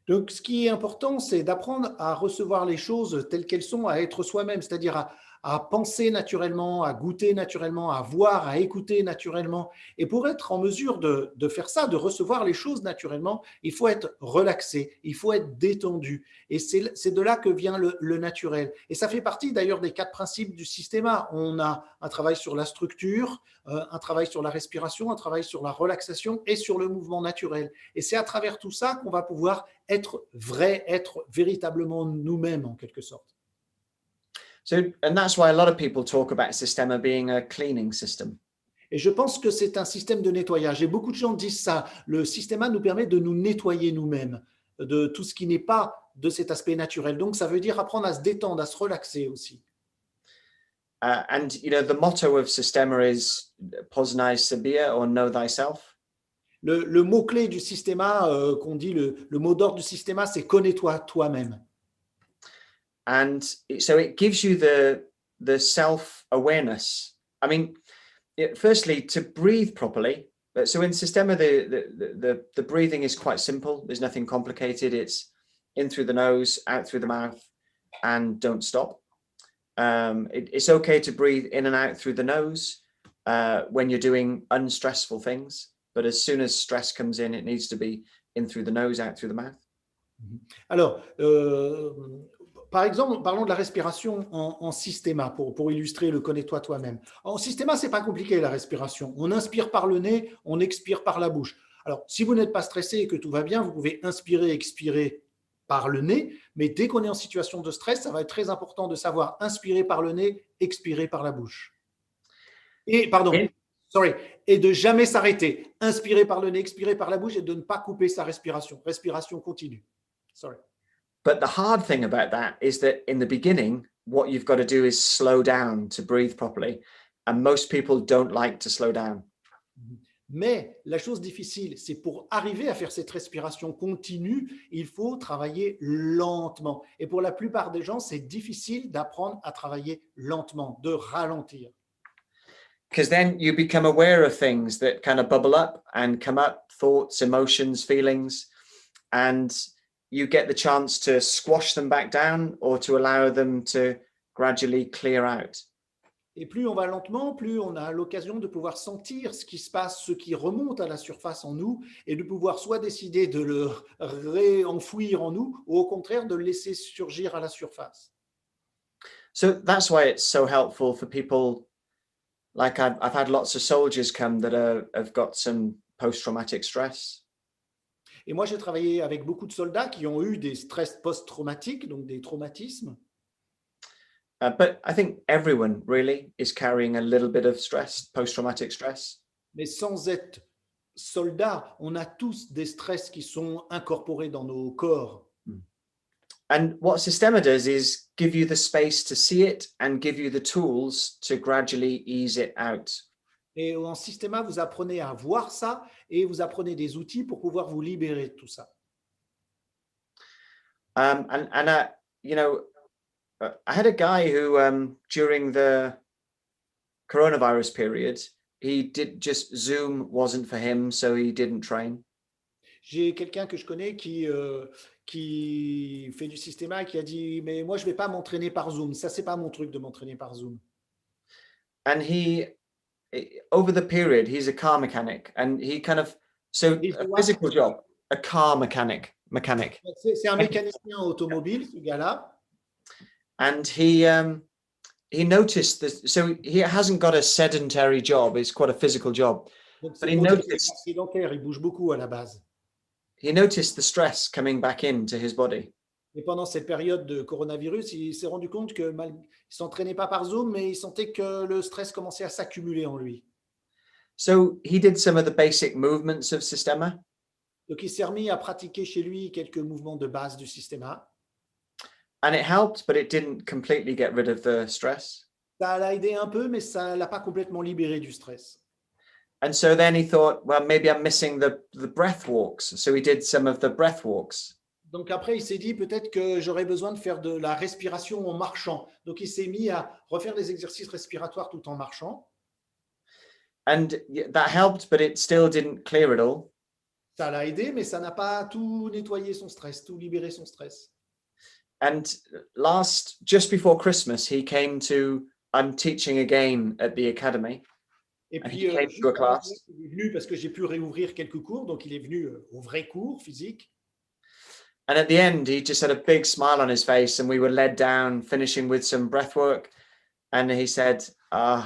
Donc, ce qui est important, c'est d'apprendre à recevoir les choses telles qu'elles sont, à être soi-même, c'est-à-dire à penser naturellement, à goûter naturellement, à voir, à écouter naturellement. Et pour être en mesure de faire ça, de recevoir les choses naturellement, il faut être relaxé, il faut être détendu. Et c'est de là que vient le naturel. Et ça fait partie d'ailleurs des 4 principes du système. On a un travail sur la structure, un travail sur la respiration, un travail sur la relaxation et sur le mouvement naturel. Et c'est à travers tout ça qu'on va pouvoir être vrai, être véritablement nous-mêmes en quelque sorte. And that's why a lot of people talk about Systema being a cleaning system. Et je pense que c'est un système de nettoyage. Et beaucoup de gens disent ça. Le système nous permet de nous nettoyer nous-mêmes, de tout ce qui n'est pas de cet aspect naturel. Donc, ça veut dire apprendre à se détendre, à se relaxer aussi. And, the motto of Systema is Poznaj sebe or know thyself. Le mot-clé du système, qu'on dit, le mot d'ordre du système, c'est connais-toi toi-même. And so it gives you the self-awareness. I mean, firstly, to breathe properly. So in Systema, the breathing is quite simple. There's nothing complicated. It's in through the nose, out through the mouth, and don't stop. It's okay to breathe in and out through the nose when you're doing unstressful things. But as soon as stress comes in, it needs to be in through the nose, out through the mouth. Alors, par exemple, parlons de la respiration en système pour illustrer le connais-toi toi-même. En système, c'est pas compliqué la respiration. On inspire par le nez, on expire par la bouche. Alors, si vous n'êtes pas stressé et que tout va bien, vous pouvez inspirer, expirer par le nez, mais dès qu'on est en situation de stress, ça va être très important de savoir inspirer par le nez, expirer par la bouche. Et, et de jamais s'arrêter. Inspirer par le nez, expirer par la bouche et de ne pas couper sa respiration. Respiration continue. But the hard thing about that is that in the beginning, what you've got to do is slow down to breathe properly. And most people don't like to slow down. Mais la chose difficile, c'est pour arriver à faire cette respiration continue, il faut travailler lentement. Et pour la plupart des gens, c'est difficile d'apprendre à travailler lentement, de ralentir. Because then you become aware of things that kind of bubble up and come up, thoughts, emotions, feelings, and you get the chance to squash them back down or to allow them to gradually clear out. Et plus on va lentement, plus on a l'occasion de pouvoir sentir ce qui se passe, ce qui remonte à la surface en nous, et de pouvoir soit décider de le réenfouir en nous, ou au contraire de le laisser surgir à la surface. So that's why it's so helpful for people. Like I've had lots of soldiers come that have got some post-traumatic stress. Et moi, j'ai travaillé avec beaucoup de soldats qui ont eu des stress post-traumatiques, donc des traumatismes. But I think everyone really is carrying a little bit of stress, post-traumatic stress. Mais sans être soldat, on a tous des stress qui sont incorporés dans nos corps. And what Systema does is give you the space to see it and give you the tools to gradually ease it out. Et en système, vous apprenez à voir ça et vous apprenez des outils pour pouvoir vous libérer de tout ça. I had a guy who, during the coronavirus period, just Zoom wasn't for him, so he didn't train. J'ai quelqu'un que je connais qui fait du système et qui a dit mais moi je vais pas m'entraîner par Zoom, ça c'est pas mon truc de m'entraîner par Zoom. And over the period, he's a car mechanic, and he kind of a physical job, a car mechanic. C'est un mécanicien automobile, ce gars-là. And he noticed this. So he hasn't got a sedentary job. It's quite a physical job. Donc, But c'est he pour dire qu'il est noticed sédentaire, il bouge beaucoup à la base. the stress coming back into his body. Et pendant cette période de coronavirus, il s'est rendu compte que il s'entraînait pas par Zoom, mais il sentait que le stress commençait à s'accumuler en lui. So he did some of the basic movements of Systema, Donc, il s'est remis à pratiquer chez lui quelques mouvements de base du Systema. and it helped, but it didn't completely get rid of the stress. Ça l'a aidé un peu, mais ça ne l'a pas complètement libéré du stress. And so then he thought, well, maybe I'm missing the breath walks. So he did some of the breath walks. Donc après, il s'est dit peut-être que j'aurais besoin de faire de la respiration en marchant. Donc il s'est mis à refaire des exercices respiratoires tout en marchant. And that helped, but it still didn't clear it all. Ça l'a aidé, mais ça n'a pas tout nettoyé son stress, tout libéré son stress. And just before Christmas, he came to, I'm teaching again at the academy. Et And puis, he came juste to a avant class. Noël, il est venu parce que j'ai pu réouvrir quelques cours, donc il est venu au vrai cours physique. And at the end, he just had a big smile on his face, and we were led down, finishing with some breath work. And he said, I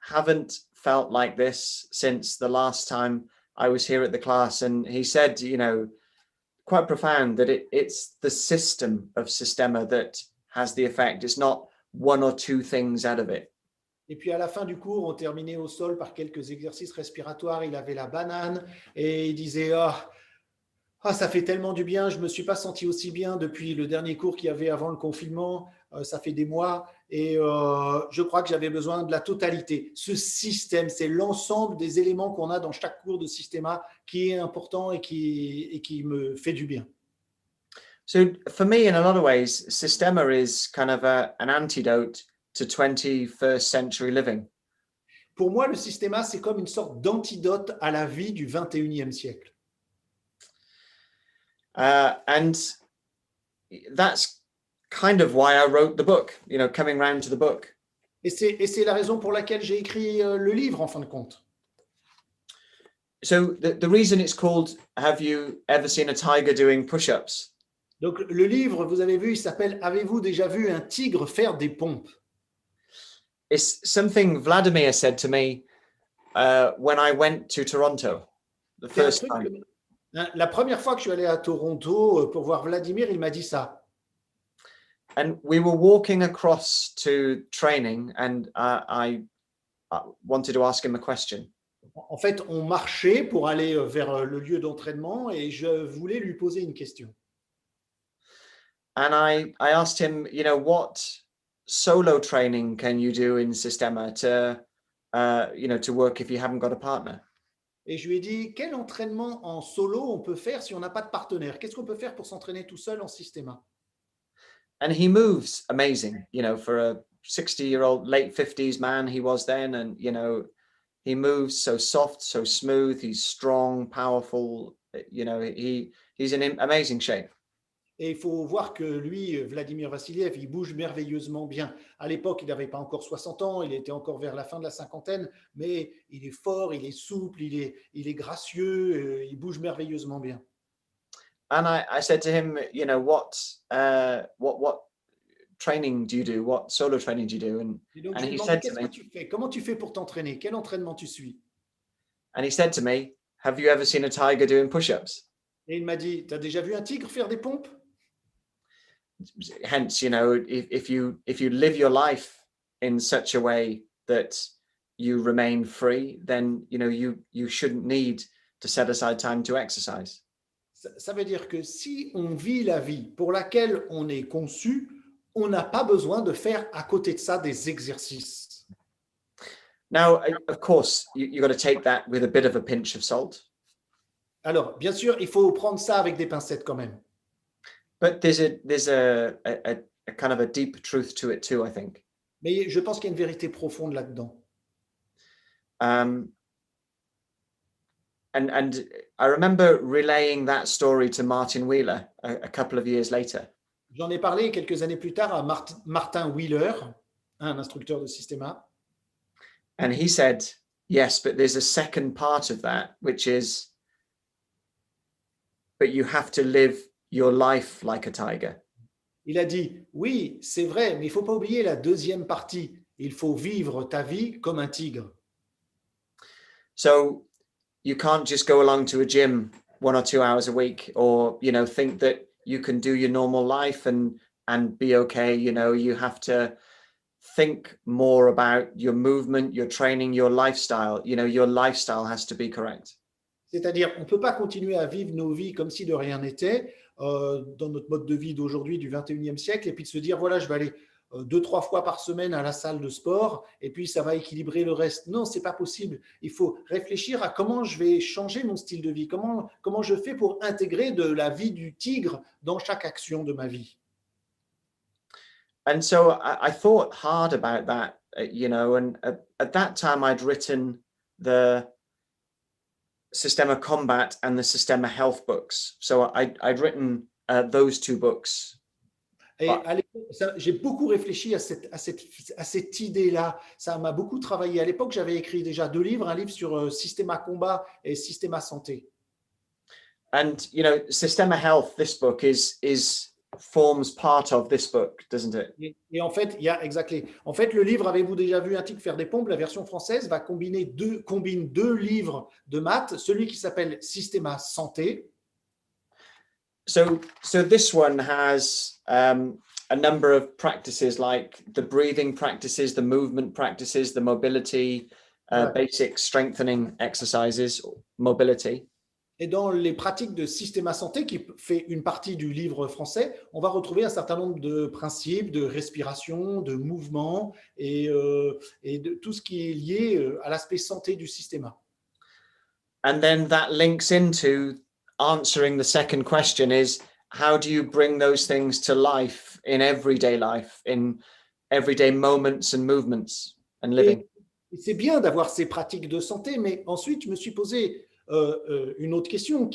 haven't felt like this since the last time I was here at the class. And he said, quite profound, that it's the system of Systema that has the effect. It's not one or two things out of it. Et puis à la fin du cours, on terminait au sol par quelques exercices respiratoires. Il avait la banane et il disait ça fait tellement du bien, je ne me suis pas senti aussi bien depuis le dernier cours qu'il y avait avant le confinement, ça fait des mois, et je crois que j'avais besoin de la totalité. Ce système, c'est l'ensemble des éléments qu'on a dans chaque cours de Systema qui est important et qui me fait du bien. So for me, in a lot of ways, Systema is kind of an antidote to 21st century living. Pour moi, le Systema, c'est comme une sorte d'antidote à la vie du 21e siècle. And that's kind of why I wrote the book, coming round to the book. Et c'est la raison pour laquelle j'ai écrit le livre, en fin de compte. So the reason it's called Have You Ever Seen a Tiger Doing Push-Ups? Donc, le livre, vous avez vu, il s'appelle Avez-vous déjà vu un tigre faire des pompes? It's something Vladimir said to me when I went to Toronto the first time. La première fois que je suis allé à Toronto pour voir Vladimir, il m'a dit ça. And we were walking across to training, and I wanted to ask him a question. En fait, on marchait pour aller vers le lieu d'entraînement et je voulais lui poser une question. And I asked him, what solo training can you do in Systema to work if you haven't got a partner? Et je lui ai dit, quel entraînement en solo on peut faire si on n'a pas de partenaire? Qu'est-ce qu'on peut faire pour s'entraîner tout seul en Systema? And he moves amazing, for a 60-year-old, late 50s man he was then. And, he moves so soft, so smooth. He's strong, powerful. He's in amazing shape. Et il faut voir que lui, Vladimir Vassiliev, il bouge merveilleusement bien. À l'époque, il n'avait pas encore 60 ans, il était encore vers la fin de la cinquantaine, mais il est fort, il est souple, il est gracieux, il bouge merveilleusement bien. And I said to him, what training do you do? What solo training do you do? And Et donc, he je lui ai demandé, said to qu'est-ce que me, tu fais? Comment tu fais pour t'entraîner? Quel entraînement tu suis? and he said to me, have you ever seen a tiger doing push-ups? Et il m'a dit, tu as déjà vu un tigre faire des pompes? Hence, if you live your life in such a way that you remain free, then you shouldn't need to set aside time to exercise. Ça veut dire que si on vit la vie pour laquelle on est conçu, on n'a pas besoin de faire à côté de ça des exercices. Now, of course, you got to take that with a bit of a pinch of salt. Alors, bien sûr, il faut prendre ça avec des pincettes quand même. But there's a kind of a deep truth to it too, I think. Mais je pense qu'il y a une vérité profonde là-dedans. And I remember relaying that story to Martin Wheeler a couple of years later. J'en ai parlé quelques années plus tard à Martin Wheeler, un instructeur de Systema. And he said, yes, but there's a second part of that, which is, but you have to live your life like a tiger. Il a dit, oui, c'est vrai, mais il ne faut pas oublier la deuxième partie. Il faut vivre ta vie comme un tigre. So you can't just go along to a gym 1 or 2 hours a week, or, think that you can do your normal life and be okay. You have to think more about your movement, your training, your lifestyle. Your lifestyle has to be correct. C'est-à-dire, on ne peut pas continuer à vivre nos vies comme si de rien n'était dans notre mode de vie d'aujourd'hui, du 21e siècle, et puis de se dire, voilà, je vais aller 2-3 fois par semaine à la salle de sport, et puis ça va équilibrer le reste. Non, ce n'est pas possible. Il faut réfléchir à comment je vais changer mon style de vie, comment je fais pour intégrer de la vie du tigre dans chaque action de ma vie. And so I thought hard about that, and at that time I'd written the Systema Combat and the Systema Health books. So I'd written those 2 books. Et à l'époque, j'ai beaucoup réfléchi à cette idée-là. Ça m'a beaucoup travaillé. À l'époque, j'avais écrit déjà 2 livres, un livre sur Systema Combat et Systema Santé. And, Systema Health, this book forms part of this book, doesn't it? Et en fait, En fait, le livre Avez-vous déjà vu un tigre faire des pompes, la version française combine 2 livres de maths, celui qui s'appelle Systema Santé. So this one has a number of practices, like the breathing practices, the movement practices, the mobility, basic strengthening exercises, mobility. Et dans les pratiques de Systema Santé, qui fait une partie du livre français, on va retrouver un certain nombre de principes de respiration, de mouvement et de tout ce qui est lié à l'aspect santé du système. And then that links into answering the second question, is how do you bring those things to life, in everyday moments and movements and living? Et c'est bien d'avoir ces pratiques de santé, mais ensuite, je me suis posé une autre question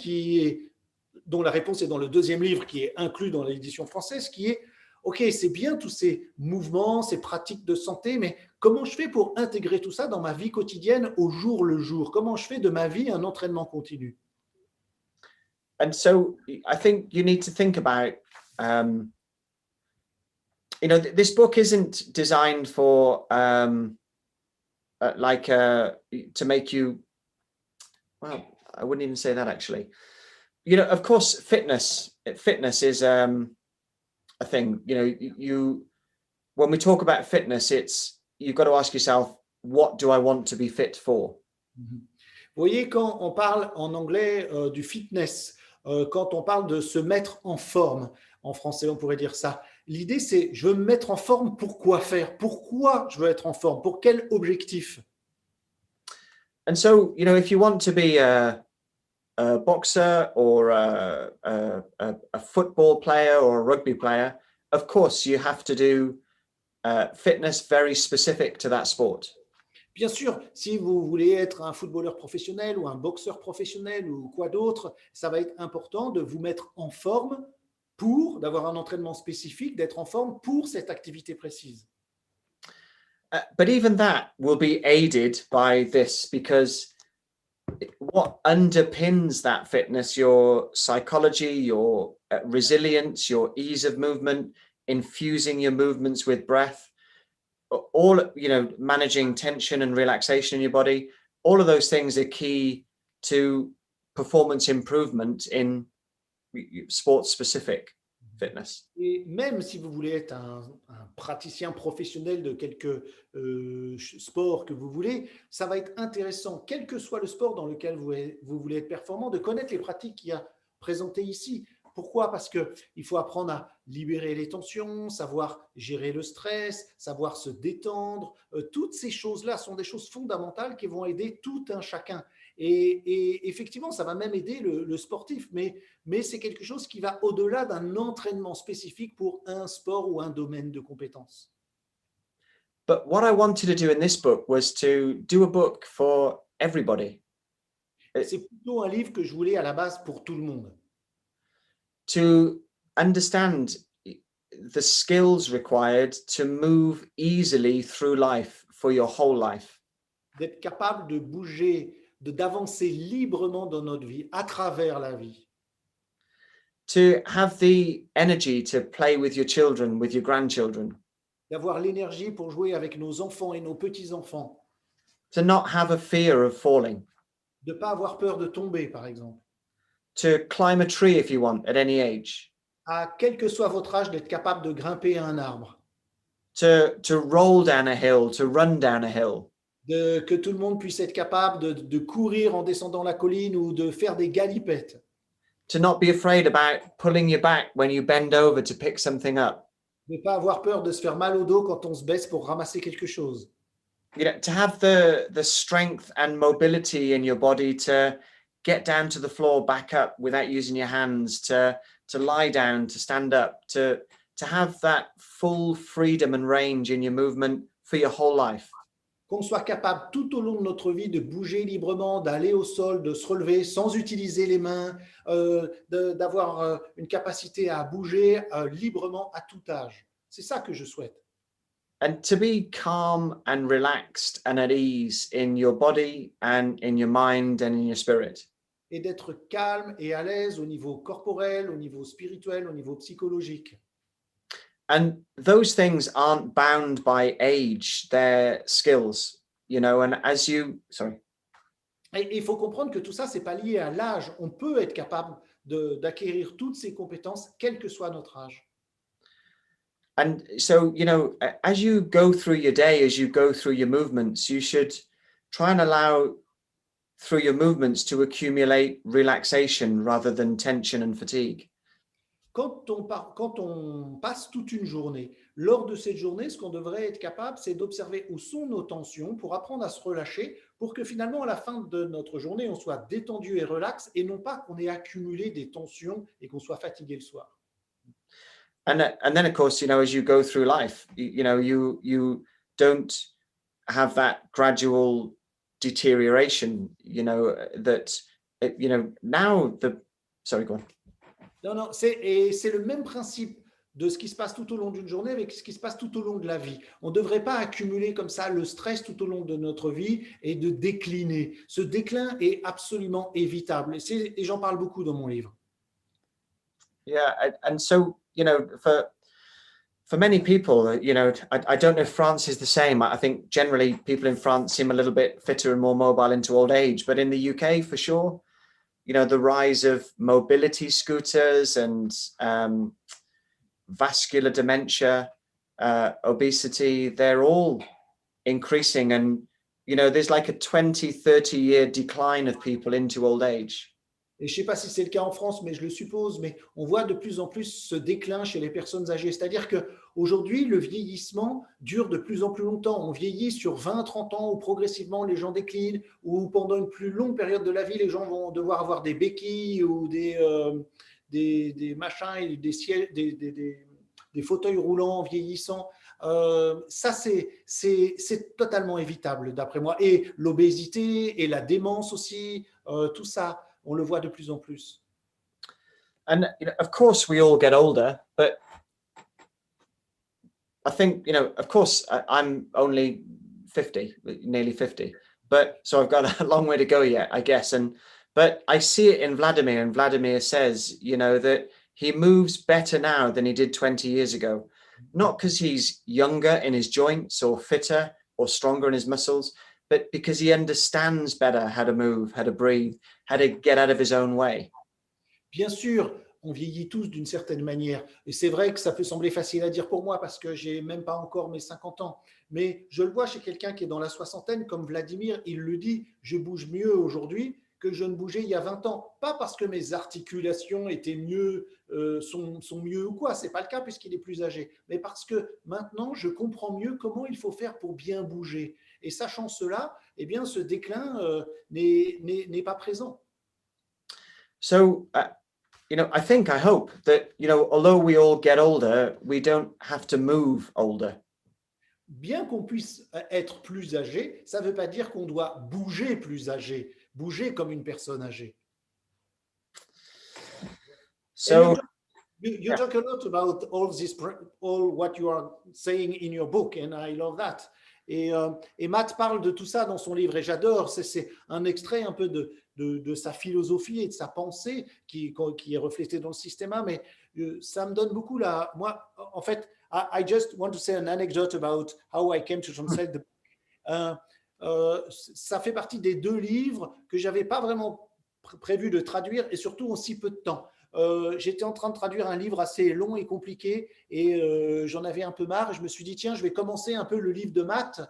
dont la réponse est dans le 2e livre qui est inclus dans l'édition française, qui est, OK, c'est bien tous ces mouvements, ces pratiques de santé, mais comment je fais pour intégrer tout ça dans ma vie quotidienne au jour le jour? Comment je fais de ma vie un entraînement continu? And so I think you need to think about, this book isn't designed for to make you, well, I wouldn't even say that actually. Of course, fitness is a thing. When we talk about fitness, you've got to ask yourself, what do I want to be fit for? Vous voyez, quand on parle en anglais du fitness, quand on parle de se mettre en forme, en français on pourrait dire ça, l'idée c'est, je veux me mettre en forme pour quoi faire? Pourquoi je veux être en forme? Pour quel objectif? And so, if you want to be a boxer or a football player or a rugby player, of course you have to do fitness very specific to that sport. Bien sûr, si vous voulez être un footballeur professionnel ou un boxeur professionnel ou quoi d'autre, ça va être important de vous mettre en forme d'avoir un entraînement spécifique, d'être en forme pour cette activité précise. But even that will be aided by this, because what underpins that fitness, your psychology, your resilience, your ease of movement, infusing your movements with breath, all, managing tension and relaxation in your body, all of those things are key to performance improvement in sport-specific fitness. Et même si vous voulez être un praticien professionnel de quelque sport que vous voulez, ça va être intéressant, quel que soit le sport dans lequel vous voulez être performant, de connaître les pratiques qu'il y a présentées ici. Pourquoi? Parce qu'il faut apprendre à libérer les tensions, savoir gérer le stress, savoir se détendre. Toutes ces choses-là sont des choses fondamentales qui vont aider tout un chacun. Et effectivement, ça va même aider le sportif, mais c'est quelque chose qui va au-delà d'un entraînement spécifique pour un sport ou un domaine de compétences. But what I wanted to do in this book was to do a book for everybody. C'est plutôt un livre que je voulais à la base pour tout le monde. To understand the skills required to move easily through life for your whole life. D'être capable de bouger, d'avancer librement dans notre vie, à travers la vie. To have the energy to play with your children, with your grandchildren. D'avoir l'énergie pour jouer avec nos enfants et nos petits-enfants. To not have a fear of falling. De ne pas avoir peur de tomber, par exemple. to climb a tree if you want at any age, À quel que soit votre âge, d'être capable de grimper à un arbre. to roll down a hill, to run down a hill, Que tout le monde puisse être capable de courir en descendant la colline ou de faire des galipettes. to not be afraid about pulling your back when you bend over to pick something up. De ne pas avoir peur de se faire mal au dos quand on se baisse pour ramasser quelque chose. You know, to have the strength and mobility in your body to get down to the floor, back up without using your hands, to lie down, to stand up, to have that full freedom and range in your movement for your whole life. Qu'on soit capable tout au long de notre vie de bouger librement, d'aller au sol, de se relever sans utiliser les mains, d'avoir une capacité à bouger librement à tout âge. C'est ça que je souhaite. And to be calm and relaxed and at ease in your body and in your mind and in your spirit. Et d'être calme et à l'aise au niveau corporel, au niveau spirituel, au niveau psychologique. And those things aren't bound by age, they're skills, you know, and as you, sorry. Et il faut comprendre que tout ça, c'est pas lié à l'âge. On peut être capable d'acquérir toutes ces compétences, quel que soit notre âge. And so, you know, as you go through your day, as you go through your movements, you should try and allow through your movements to accumulate relaxation rather than tension and fatigue. Quand on passe toute une journée, lors de cette journée, ce qu'on devrait être capable, c'est d'observer où sont nos tensions pour apprendre à se relâcher, pour que finalement, à la fin de notre journée, on soit détendu et relax, et non pas qu'on ait accumulé des tensions et qu'on soit fatigué le soir. And then, of course, you know, as you go through life, you know, you don't have that gradual deterioration, you know, that, you know, now sorry, go on. Non, c'est le même principe de ce qui se passe tout au long d'une journée avec ce qui se passe tout au long de la vie. On ne devrait pas accumuler comme ça le stress tout au long de notre vie et de décliner. Ce déclin est absolument évitable. Et j'en parle beaucoup dans mon livre. Yeah, and so, you know, for many people, you know, I don't know if France is the same. I think generally people in France seem a little bit fitter and more mobile into old age, but in the UK, for sure, you know, the rise of mobility scooters and vascular dementia, obesity, they're all increasing. And, you know, there's like a 20, 30-year decline of people into old age. Et je ne sais pas si c'est le cas en France, mais je le suppose, mais on voit de plus en plus ce déclin chez les personnes âgées. C'est-à-dire qu'aujourd'hui, le vieillissement dure de plus en plus longtemps. On vieillit sur 20, 30 ans où progressivement les gens déclinent, ou pendant une plus longue période de la vie, les gens vont devoir avoir des béquilles ou des machins, et des fauteuils roulants vieillissants. Ça, c'est totalement évitable, d'après moi. Et l'obésité et la démence aussi, tout ça, on le voit de plus en plus. And you know, of course, we all get older, but I think, you know, of course, I'm only 50, nearly 50, but so I've got a long way to go yet, I guess. But I see it in Vladimir, and Vladimir says, you know, that he moves better now than he did 20 years ago, not because he's younger in his joints or fitter or stronger in his muscles, but because he understands better how to move, how to breathe, how to get out of his own way. Bien sûr, on vieillit tous d'une certaine manière. Et c'est vrai que ça peut sembler facile à dire pour moi parce que je n'ai même pas encore mes 50 ans. Mais je le vois chez quelqu'un qui est dans la soixantaine, comme Vladimir, il le dit, je bouge mieux aujourd'hui que je ne bougeais il y a 20 ans. Pas parce que mes articulations étaient mieux, sont mieux ou quoi, ce n'est pas le cas puisqu'il est plus âgé, mais parce que maintenant, je comprends mieux comment il faut faire pour bien bouger. Et sachant cela, eh bien, ce déclin n'est pas présent. So, you know, I hope that, you know, although we all get older, we don't have to move older. Bien qu'on puisse être plus âgé, ça ne veut pas dire qu'on doit bouger plus âgé, bouger comme une personne âgée. So, you talk a lot about all what you are saying in your book, and I love that. Et Matt parle de tout ça dans son livre, et j'adore. C'est un extrait un peu de sa philosophie et de sa pensée qui est reflétée dans le Systema, mais ça me donne beaucoup là. Moi, en fait, I just want to say an anecdote about how I came to translate the book. ça fait partie des 2 livres que je n'avais pas vraiment prévu de traduire et surtout en si peu de temps. J'étais en train de traduire un livre assez long et compliqué et j'en avais un peu marre. Et je me suis dit, tiens, je vais commencer un peu le livre de maths,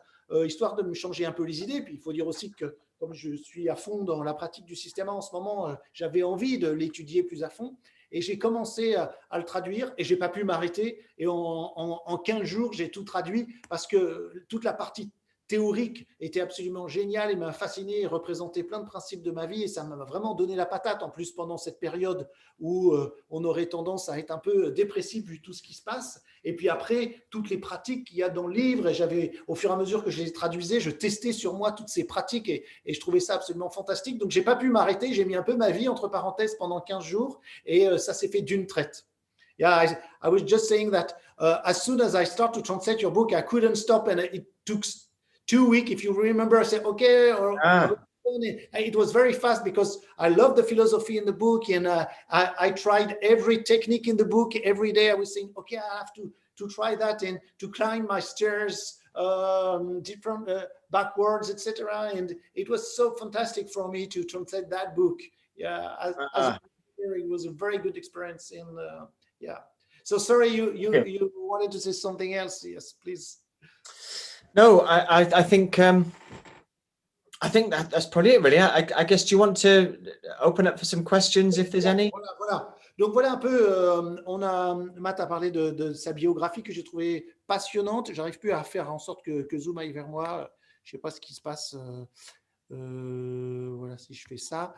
histoire de me changer un peu les idées. Puis il faut dire aussi que comme je suis à fond dans la pratique du système en ce moment, j'avais envie de l'étudier plus à fond. Et j'ai commencé à le traduire et je n'ai pas pu m'arrêter. Et en 15 jours, j'ai tout traduit parce que toute la partie théorique était absolument géniale et m'a fasciné et représentait plein de principes de ma vie et ça m'a vraiment donné la patate en plus pendant cette période où on aurait tendance à être un peu dépressif vu tout ce qui se passe. Et puis après, toutes les pratiques qu'il y a dans le livre, et j'avais, au fur et à mesure que je les traduisais, je testais sur moi toutes ces pratiques et je trouvais ça absolument fantastique. Donc, j'ai pas pu m'arrêter, j'ai mis un peu ma vie entre parenthèses pendant 15 jours et ça s'est fait d'une traite. Yeah, I was just saying that as soon as I start to translate your book, I couldn't stop and it took 2 weeks. If you remember, I said, okay, it was very fast because I love the philosophy in the book and I tried every technique in the book. Every day I was saying, okay, I have to try that and to climb my stairs, different backwards, etc. And it was so fantastic for me to translate that book. Yeah, it was a very good experience. And yeah, so sorry, you wanted to say something else? Yes, please. No, I think that's probably it, really. I guess, do you want to open up for some questions if there's any? Voilà. Donc voilà un peu, Matt a parlé de sa biographie que j'ai trouvée passionnante. J'arrive plus à faire en sorte que Zoom aille vers moi. Je sais pas ce qui se passe. Voilà, si je fais ça.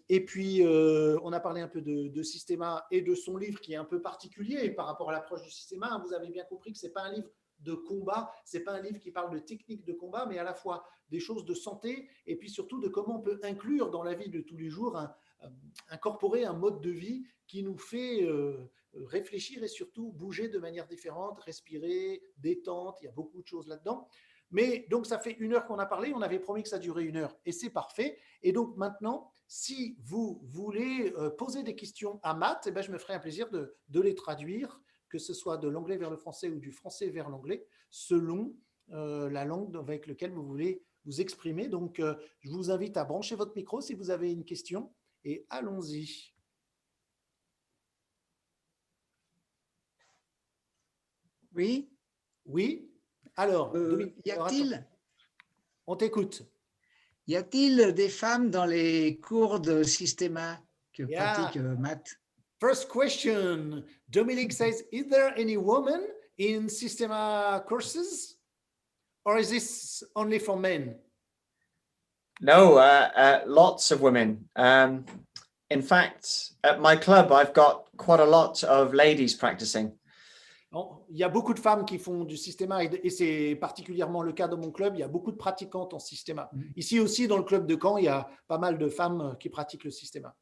Et puis, on a parlé un peu de Systema et de son livre qui est un peu particulier par rapport à l'approche du Systema. Vous avez bien compris que ce n'est pas un livre de combat, ce n'est pas un livre qui parle de techniques de combat, mais à la fois des choses de santé et puis surtout de comment on peut inclure dans la vie de tous les jours, incorporer un mode de vie qui nous fait réfléchir et surtout bouger de manière différente, respirer, détente, il y a beaucoup de choses là-dedans. Mais donc, ça fait 1 heure qu'on a parlé, on avait promis que ça durait 1 heure et c'est parfait. Et donc maintenant, si vous voulez poser des questions à Matt, eh ben, je me ferai un plaisir de les traduire, que ce soit de l'anglais vers le français ou du français vers l'anglais, selon la langue avec laquelle vous voulez vous exprimer. Donc, je vous invite à brancher votre micro si vous avez une question et allons-y. Oui. Oui. Alors, y a-t-il, on t'écoute. Y a-t-il des femmes dans les cours de Systema que pratique Matt? First question, Dominic says, is there any woman in Systema courses? Or is this only for men? No, lots of women. In fact, at my club, I've got quite a lot of ladies practicing. Il y a beaucoup de femmes qui font du Systema et c'est particulièrement le cas dans mon club. Il y a beaucoup de pratiquantes en Systema. Ici aussi, dans le club de Caen, il y a pas mal de femmes qui pratiquent le Systema.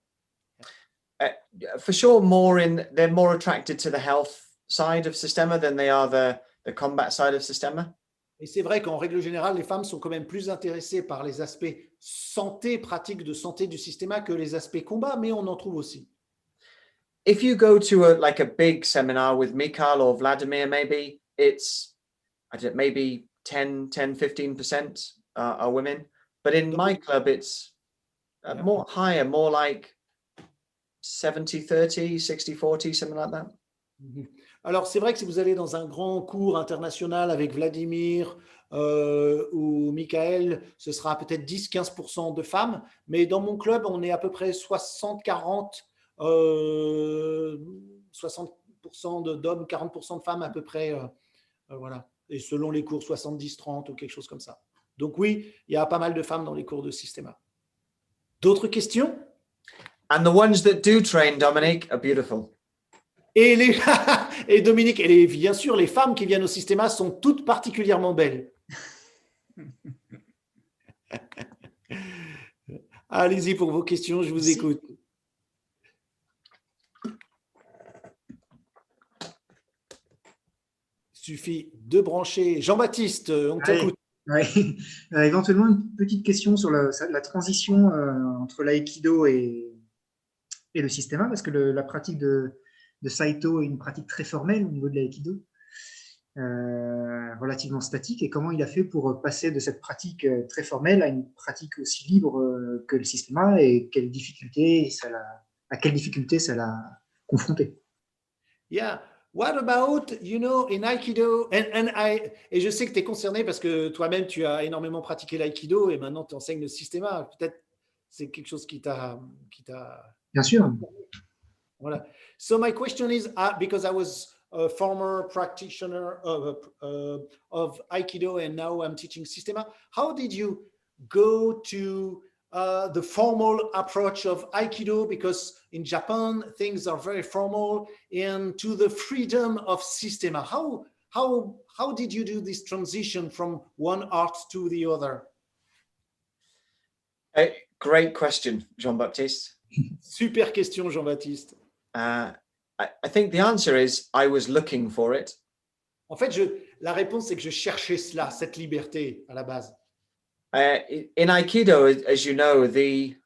For sure, they're more attracted to the health side of Systema than they are the combat side of Systema. Et c'est vrai qu'en règle générale, les femmes sont quand même plus intéressées par les aspects santé, pratiques de santé du Systema que les aspects combat, mais on en trouve aussi. If you go to a big seminar with Mikhail or Vladimir, maybe it's, I don't know, maybe 10-15% are women. But in my club, it's more higher, more like 70-30, 60-40, something like that. Alors, c'est vrai que si vous allez dans un grand cours international avec Vladimir ou Michael, ce sera peut-être 10-15% de femmes. Mais dans mon club, on est à peu près 60-40, 60% d'hommes, 40% de femmes à peu près. Voilà. Et selon les cours, 70-30 ou quelque chose comme ça. Donc oui, il y a pas mal de femmes dans les cours de Systema. D'autres questions? And the ones that do train, Dominic, are beautiful. Et Dominique, et bien sûr, les femmes qui viennent au Systema sont toutes particulièrement belles. Allez-y pour vos questions, je vous écoute. Il suffit de brancher. Jean-Baptiste, on t'écoute. Oui. Éventuellement, une petite question sur la transition entre l'aïkido et le Systema, parce que la pratique de Saito est une pratique très formelle au niveau de l'aïkido. relativement statique, et comment il a fait pour passer de cette pratique très formelle à une pratique aussi libre que le Systema, et à quelle difficulté ça l'a confronté. Yeah. What about, in Aikido, et je sais que tu es concerné parce que toi-même, tu as énormément pratiqué l'Aikido et maintenant tu enseignes le Systema. Peut-être c'est quelque chose qui t'a. Bien sûr. Voilà. So my question is, because I was a former practitioner of Aikido and now I'm teaching Systema, how did you go to the formal approach of Aikido, because in Japan things are very formal, and to the freedom of Systema? How did you do this transition from one art to the other? Great question, Jean-Baptiste. Super question, Jean-Baptiste. I think the answer is I was looking for it. En fait, la réponse c'est que je cherchais cela, cette liberté à la base. In Aikido, as you know, the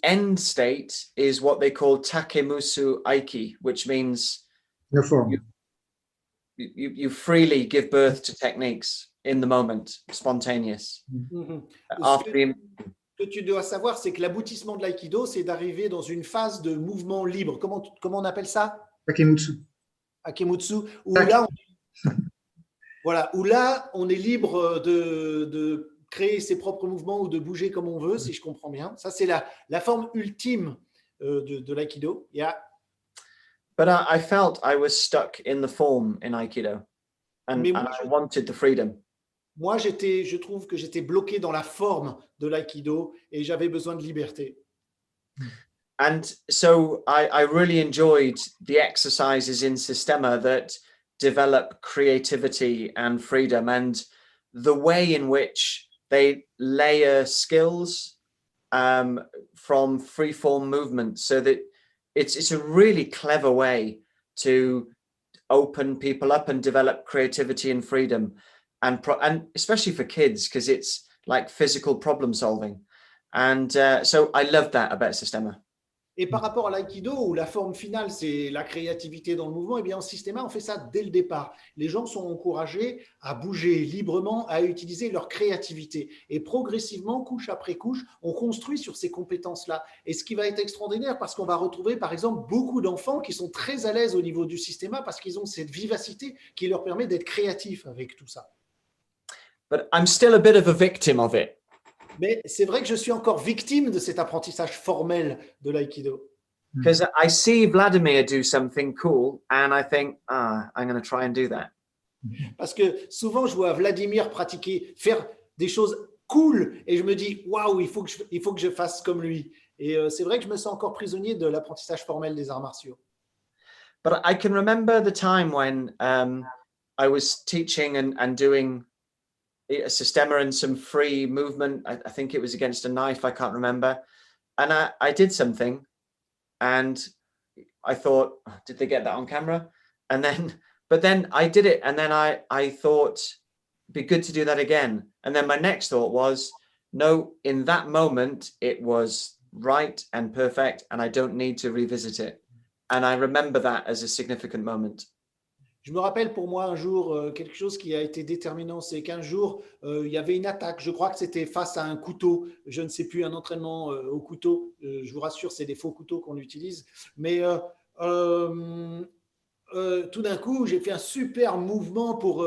end state is what they call takemusu aiki, which means No form. You freely give birth to techniques in the moment, spontaneous. Ce que tu dois savoir, c'est que l'aboutissement de l'aïkido, c'est d'arriver dans une phase de mouvement libre. Comment on appelle ça? Takemutsu. Akemutsu, où là, où là, on est libre de créer ses propres mouvements ou de bouger comme on veut, si je comprends bien. Ça, c'est la forme ultime de l'aïkido. Yeah. But I felt I was stuck in the form in Aikido, and I wanted the freedom. Moi, je trouve que j'étais bloqué dans la forme de l'aïkido et j'avais besoin de liberté. And so I really enjoyed the exercises in Systema that develop creativity and freedom, and the way in which they layer skills from free-form movement, so that it's a really clever way to open people up and develop creativity and freedom, and especially for kids, because it's like physical problem solving. And so I love that about Systema. Et par rapport à l'aïkido, où la forme finale, c'est la créativité dans le mouvement, eh bien, en Systema, on fait ça dès le départ. Les gens sont encouragés à bouger librement, à utiliser leur créativité. Et progressivement, couche après couche, on construit sur ces compétences-là. Et ce qui va être extraordinaire, parce qu'on va retrouver, par exemple, beaucoup d'enfants qui sont très à l'aise au niveau du Systema, parce qu'ils ont cette vivacité qui leur permet d'être créatifs avec tout ça. But I'm still a bit of a victim of it. Mais c'est vrai que je suis encore victime de cet apprentissage formel de l'aïkido. Because I see Vladimir do something cool and I think, I'm going to try and do that. Parce que souvent, je vois Vladimir faire des choses cool et je me dis, waouh, il faut que je fasse comme lui. Et c'est vrai que je me sens encore prisonnier de l'apprentissage formel des arts martiaux. But I can remember the time when I was teaching and doing a Systema and some free movement. I think it was against a knife, I can't remember. And I did something and I thought, did they get that on camera? But then I did it, and then I thought it'd be good to do that again. And then my next thought was, no, in that moment it was right and perfect and I don't need to revisit it. And I remember that as a significant moment. Je me rappelle pour moi un jour quelque chose qui a été déterminant, c'est qu'un jour il y avait une attaque, je crois que c'était face à un couteau, je ne sais plus, un entraînement au couteau, je vous rassure, c'est des faux couteaux qu'on utilise, mais tout d'un coup j'ai fait un super mouvement pour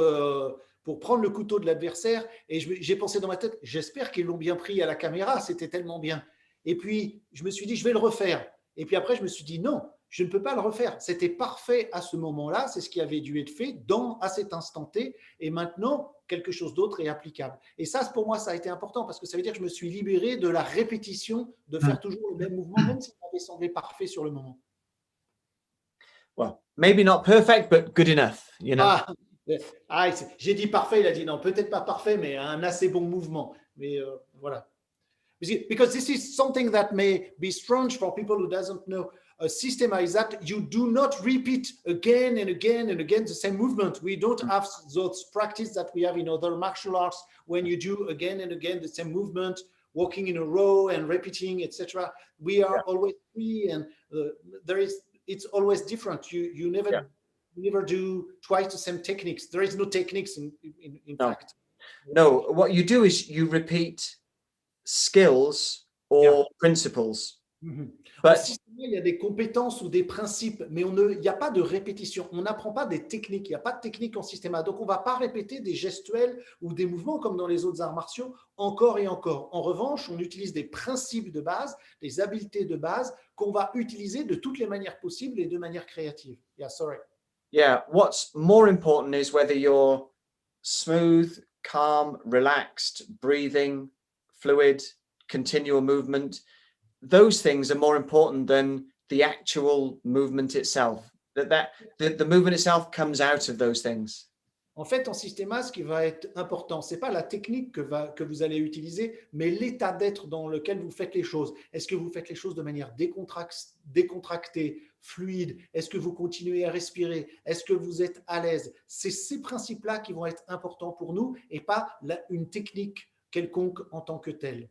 prendre le couteau de l'adversaire et j'ai pensé dans ma tête, j'espère qu'ils l'ont bien pris à la caméra, c'était tellement bien. Et puis je me suis dit, je vais le refaire. Et puis après je me suis dit, non, je ne peux pas le refaire. C'était parfait à ce moment-là, c'est ce qui avait dû être fait à cet instant T, et maintenant, quelque chose d'autre est applicable. Et ça, pour moi, ça a été important, parce que ça veut dire que je me suis libéré de la répétition, de faire toujours le même mouvement, même s'il m'avait semblé parfait sur le moment. Well, maybe not perfect, but good enough, you know. J'ai dit parfait, il a dit non, peut-être pas parfait, mais un assez bon mouvement. Mais voilà. Because this is something that may be strange for people who doesn't know. A Systema is that you do not repeat again and again and again the same movement. We don't have those practice that we have in other martial arts when you do again and again the same movement, walking in a row and repeating, etc. We are always free, and it's always different. You never We never do twice the same techniques. There is no techniques in No. fact. No, what you do is you repeat skills or principles. En But système, il y a des compétences ou des principes, mais il n'y a pas de répétition. On n'apprend pas des techniques. Il n'y a pas de technique en système. Donc, on ne va pas répéter des gestuels ou des mouvements comme dans les autres arts martiaux encore et encore. En revanche, on utilise des principes de base, des habiletés de base qu'on va utiliser de toutes les manières possibles et de manière créative. Yeah, sorry. yeah, what's more important is whether you're smooth, calm, relaxed, breathing, fluid, continual movement. Those things are more important than the actual movement itself. The movement itself comes out of those things. En fait, en systéma, ce qui va être important, ce n'est pas la technique que vous allez utiliser, mais l'état d'être dans lequel vous faites les choses. Est-ce que vous faites les choses de manière décontractée, fluide? Est-ce que vous continuez à respirer? Est-ce que vous êtes à l'aise? C'est ces principes-là qui vont être importants pour nous et pas une technique quelconque en tant que telle.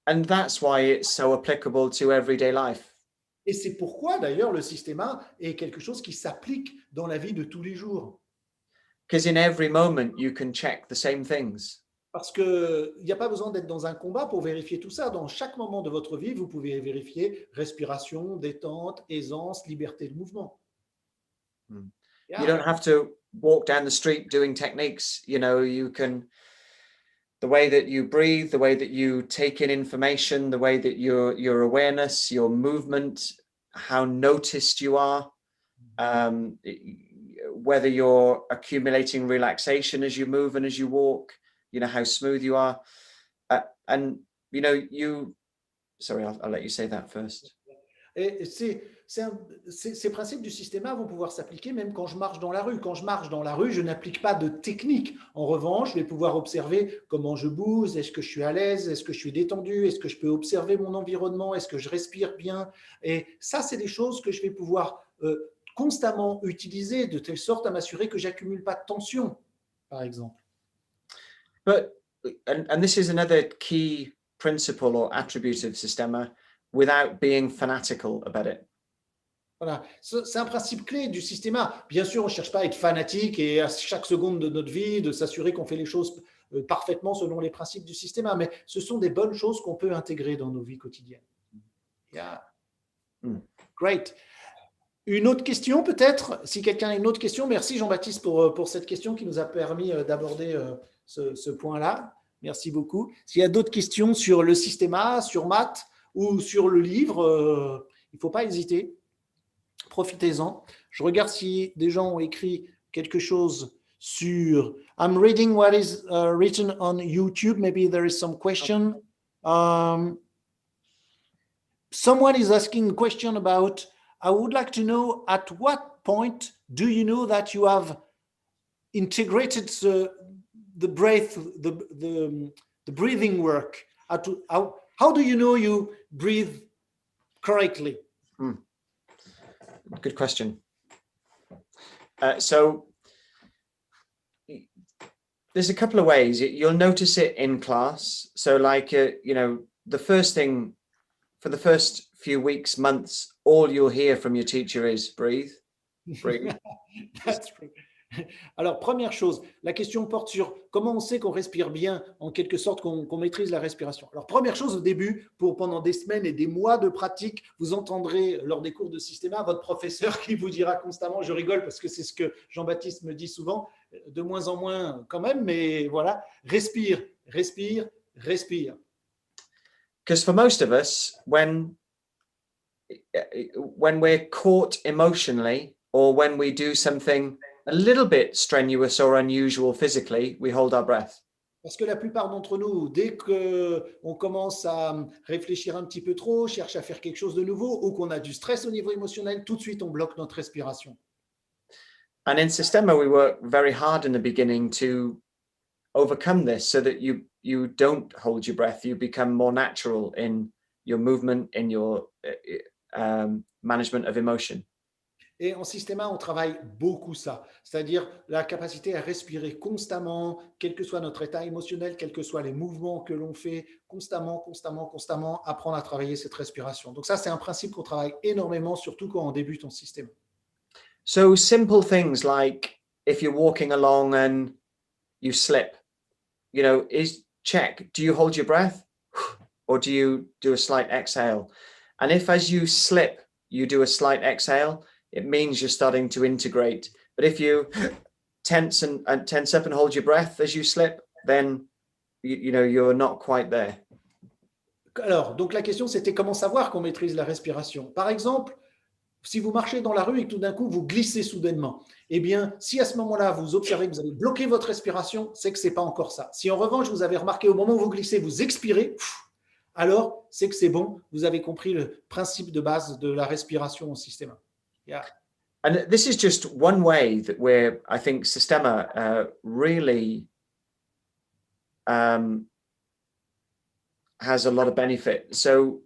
And that's why it's so applicable to everyday life. Et c'est pourquoi, d'ailleurs, le systéma est quelque chose qui s'applique dans la vie de tous les jours. Because in every moment, you can check the same things. Parce qu'il n'y a pas besoin d'être dans un combat pour vérifier tout ça. Dans chaque moment de votre vie, vous pouvez vérifier respiration, détente, aisance, liberté de mouvement. Yeah. You don't have to walk down the street doing techniques. You know, you can, the way that you breathe, the way that you take in information, the way that your awareness, your movement, how noticed you are, whether you're accumulating relaxation as you move and as you walk, you know, how smooth you are. And, you know, sorry, I'll let you say that first. Et ces principes du systéma vont pouvoir s'appliquer même quand je marche dans la rue. Quand je marche dans la rue, je n'applique pas de technique. En revanche, je vais pouvoir observer comment je bouge, est-ce que je suis à l'aise, est-ce que je suis détendu, est-ce que je peux observer mon environnement, est-ce que je respire bien. Et ça, c'est des choses que je vais pouvoir constamment utiliser de telle sorte à m'assurer que j'accumule pas de tension, par exemple. And this is another key principle or attribute of Systema, without being fanatical about it. Voilà, c'est un principe clé du systéma. Bien sûr, on ne cherche pas à être fanatique et à chaque seconde de notre vie, de s'assurer qu'on fait les choses parfaitement selon les principes du systéma, mais ce sont des bonnes choses qu'on peut intégrer dans nos vies quotidiennes. Yeah. Great. Une autre question peut-être? Si quelqu'un a une autre question, merci Jean-Baptiste pour cette question qui nous a permis d'aborder ce point-là. Merci beaucoup. S'il y a d'autres questions sur le systéma, sur maths ou sur le livre, il ne faut pas hésiter. Profitez-en. Je regarde si des gens ont écrit quelque chose sur I'm reading what is written on YouTube. Maybe there is some question. Someone is asking a question about, I would like to know at what point do you know that you have integrated the breath, the breathing work? How do you know you breathe correctly? Good question. So there's a couple of ways. You'll notice it in class. So like, you know, the first thing for the first few weeks, months, all you'll hear from your teacher is breathe, breathe. That's true. Alors, première chose, la question porte sur comment on sait qu'on respire bien, en quelque sorte qu'on maîtrise la respiration. Alors, première chose au début, pendant des semaines et des mois de pratique, vous entendrez lors des cours de systéma votre professeur qui vous dira constamment, je rigole parce que c'est ce que Jean-Baptiste me dit souvent, de moins en moins quand même, mais voilà, respire, respire, respire. Because for most of us, when we're caught emotionally or when we do something a little bit strenuous or unusual physically, we hold our breath. Parce que la plupart d'entre nous, dès qu'on commence à réfléchir un petit peu trop, cherche à faire quelque chose de nouveau ou qu'on a du stress au niveau émotionnel, tout de suite, on bloque notre respiration. And in Systema, we work very hard in the beginning to overcome this so that you don't hold your breath. You become more natural in your movement, in your management of emotion. Et en systéma, on travaille beaucoup ça, c'est-à-dire la capacité à respirer constamment, quel que soit notre état émotionnel, quels que soient les mouvements que l'on fait, constamment, apprendre à travailler cette respiration. Donc ça, c'est un principe qu'on travaille énormément, surtout quand on débute en systéma. So simple things like if you're walking along and you slip, check, do you hold your breath or do you do a slight exhale? And if as you slip, you do a slight exhale, it means you're starting to integrate. But if you tense up and hold your breath as you slip, then you're not quite there. Alors, donc la question, c'était comment savoir qu'on maîtrise la respiration. Par exemple, si vous marchez dans la rue et que tout d'un coup, vous glissez soudainement, eh bien, si à ce moment-là, vous observez que vous avez bloqué votre respiration, c'est que ce n'est pas encore ça. Si en revanche, vous avez remarqué au moment où vous glissez, vous expirez, alors c'est que c'est bon, vous avez compris le principe de base de la respiration au système. Yeah. And this is just one way that I think Systema really has a lot of benefit. So,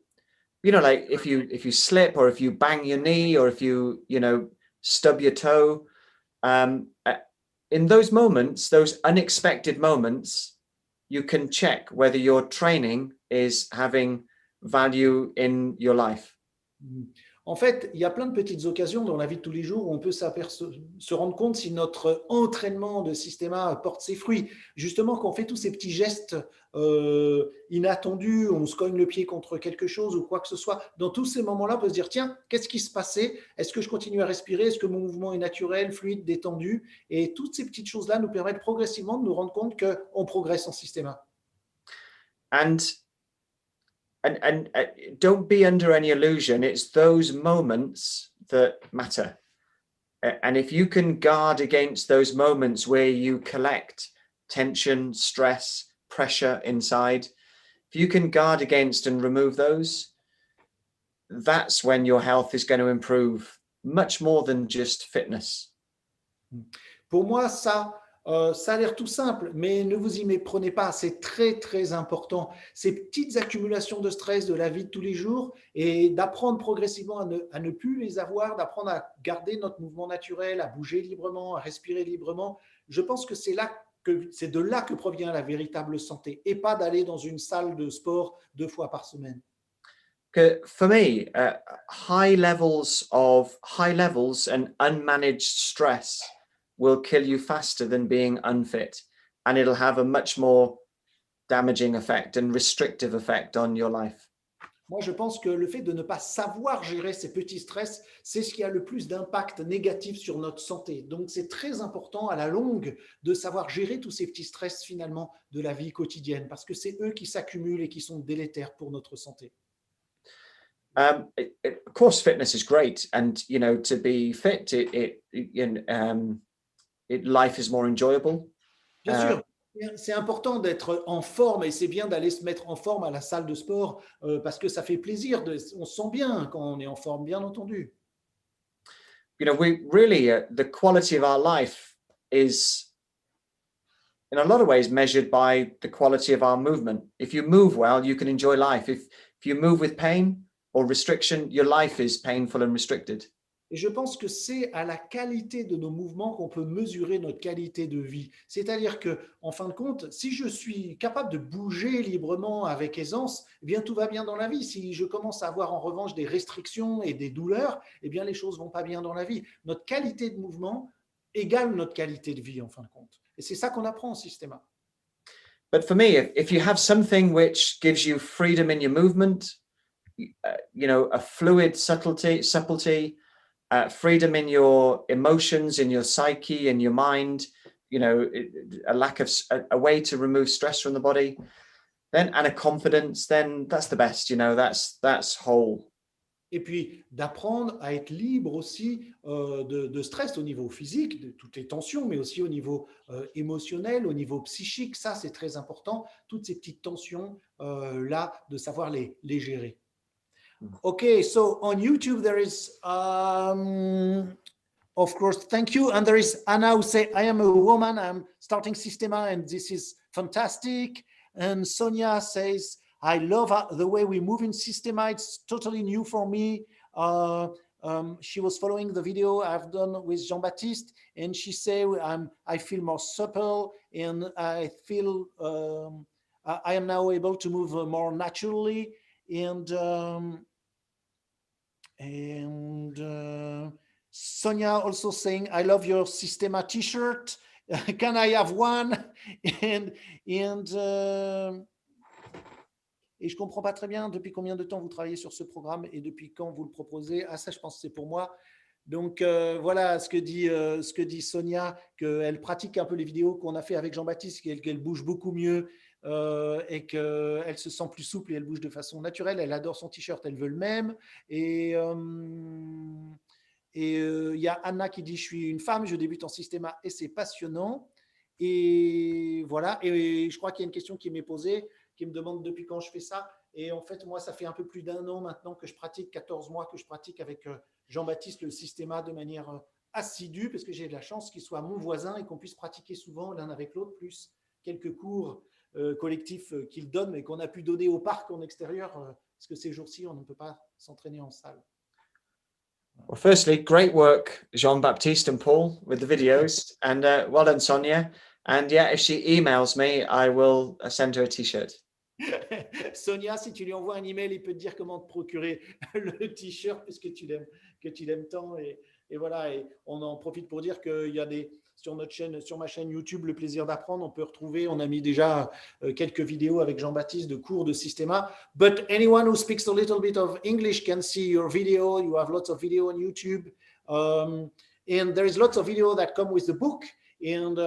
like if you slip or if you bang your knee or if you stub your toe, in those moments, those unexpected moments, you can check whether your training is having value in your life. En fait, il y a plein de petites occasions dans la vie de tous les jours où on peut se rendre compte si notre entraînement de Systema porte ses fruits. Justement, quand on fait tous ces petits gestes inattendus, on se cogne le pied contre quelque chose ou quoi que ce soit, dans tous ces moments-là, on peut se dire, tiens, qu'est-ce qui se passait? Est-ce que je continue à respirer? Est-ce que mon mouvement est naturel, fluide, détendu? Et toutes ces petites choses-là nous permettent progressivement de nous rendre compte qu'on progresse en Systema. And don't be under any illusion. It's those moments that matter. And if you can guard against those moments where you collect tension, stress, pressure inside, if you can guard against and remove those, that's when your health is going to improve much more than just fitness. Pour moi, ça a l'air tout simple, mais ne vous y méprenez pas, c'est très très important. Ces petites accumulations de stress de la vie de tous les jours et d'apprendre progressivement à ne plus les avoir, d'apprendre à garder notre mouvement naturel, à bouger librement, à respirer librement. Je pense que c'est de là que provient la véritable santé et pas d'aller dans une salle de sport 2 fois par semaine. For me, high levels and unmanaged stress will kill you faster than being unfit, and it'll have a much more damaging effect and restrictive effect on your life. Moi, je pense que le fait de ne pas savoir gérer ces petits stress, c'est ce qui a le plus d'impact négatif sur notre santé. Donc, c'est très important à la longue de savoir gérer tous ces petits stress finalement de la vie quotidienne, parce que c'est eux qui s'accumulent et qui sont délétères pour notre santé. Of course, fitness is great, and to be fit, life is more enjoyable. Bien sûr, c'est important d'être en forme et c'est bien d'aller se mettre en forme à la salle de sport parce que ça fait plaisir, on se sent bien quand on est en forme, bien entendu. We really, the quality of our life is in a lot of ways measured by the quality of our movement. If you move well, you can enjoy life. If you move with pain or restriction, your life is painful and restricted. Et je pense que c'est à la qualité de nos mouvements qu'on peut mesurer notre qualité de vie. C'est-à-dire que, en fin de compte, si je suis capable de bouger librement avec aisance, eh bien tout va bien dans la vie. Si je commence à avoir en revanche des restrictions et des douleurs, eh bien les choses vont pas bien dans la vie. Notre qualité de mouvement égale notre qualité de vie, en fin de compte. Et c'est ça qu'on apprend en Systema. But for me, if you have something which gives you freedom in your movement, a fluid subtlety, freedom in your emotions, in your psyche, in your mind, a way to remove stress from the body, and a confidence, then that's the best, that's whole. Et puis d'apprendre à être libre aussi de stress au niveau physique, de toutes les tensions, mais aussi au niveau émotionnel, au niveau psychique. Ça, c'est très important. Toutes ces petites tensions là, de savoir les gérer. Okay, so on YouTube there is, of course, thank you. And there is Anna who say, I am a woman, I'm starting Systema and this is fantastic. And Sonia says, I love the way we move in Systema. It's totally new for me. She was following the video I've done with Jean-Baptiste and she said, I feel more supple and I feel I am now able to move more naturally. And Sonia also saying, I love your Systema t-shirt. Can I have one? And et je comprends pas très bien depuis combien de temps vous travaillez sur ce programme et depuis quand vous le proposez. Ah, ça, je pense que c'est pour moi. Donc, voilà ce que dit Sonia, qu'elle pratique un peu les vidéos qu'on a fait avec Jean-Baptiste, qu'elle bouge beaucoup mieux et qu'elle se sent plus souple et elle bouge de façon naturelle. Elle adore son t-shirt, elle veut le même. Et y a Anna qui dit, je suis une femme, je débute en Systema et c'est passionnant. Et voilà. Et je crois qu'il y a une question qui m'est posée, qui me demande depuis quand je fais ça. Et en fait, moi, ça fait un peu plus d'1 an maintenant que je pratique, 14 mois que je pratique avec Jean-Baptiste le Systema de manière assidue, parce que j'ai de la chance qu'il soit mon voisin et qu'on puisse pratiquer souvent l'un avec l'autre, plus quelques cours collectifs qu'il donne, mais qu'on a pu donner au parc en extérieur, parce que ces jours-ci, on ne peut pas s'entraîner en salle. Well, firstly, great work, Jean-Baptiste and Paul, with the videos. And well done, Sonia. And yeah, if she emails me, I will send her a t-shirt. Sonia, si tu lui envoies un email, il peut te dire comment te procurer le t-shirt puisque tu l'aimes tant. Et voilà, et on en profite pour dire qu'il y a sur ma chaîne YouTube, Le Plaisir d'apprendre, on peut retrouver, on a mis déjà quelques vidéos avec Jean-Baptiste de cours de Systema. But anyone who speaks a little bit of English can see your video. You have lots of video on YouTube. And there is lots of video that come with the book. And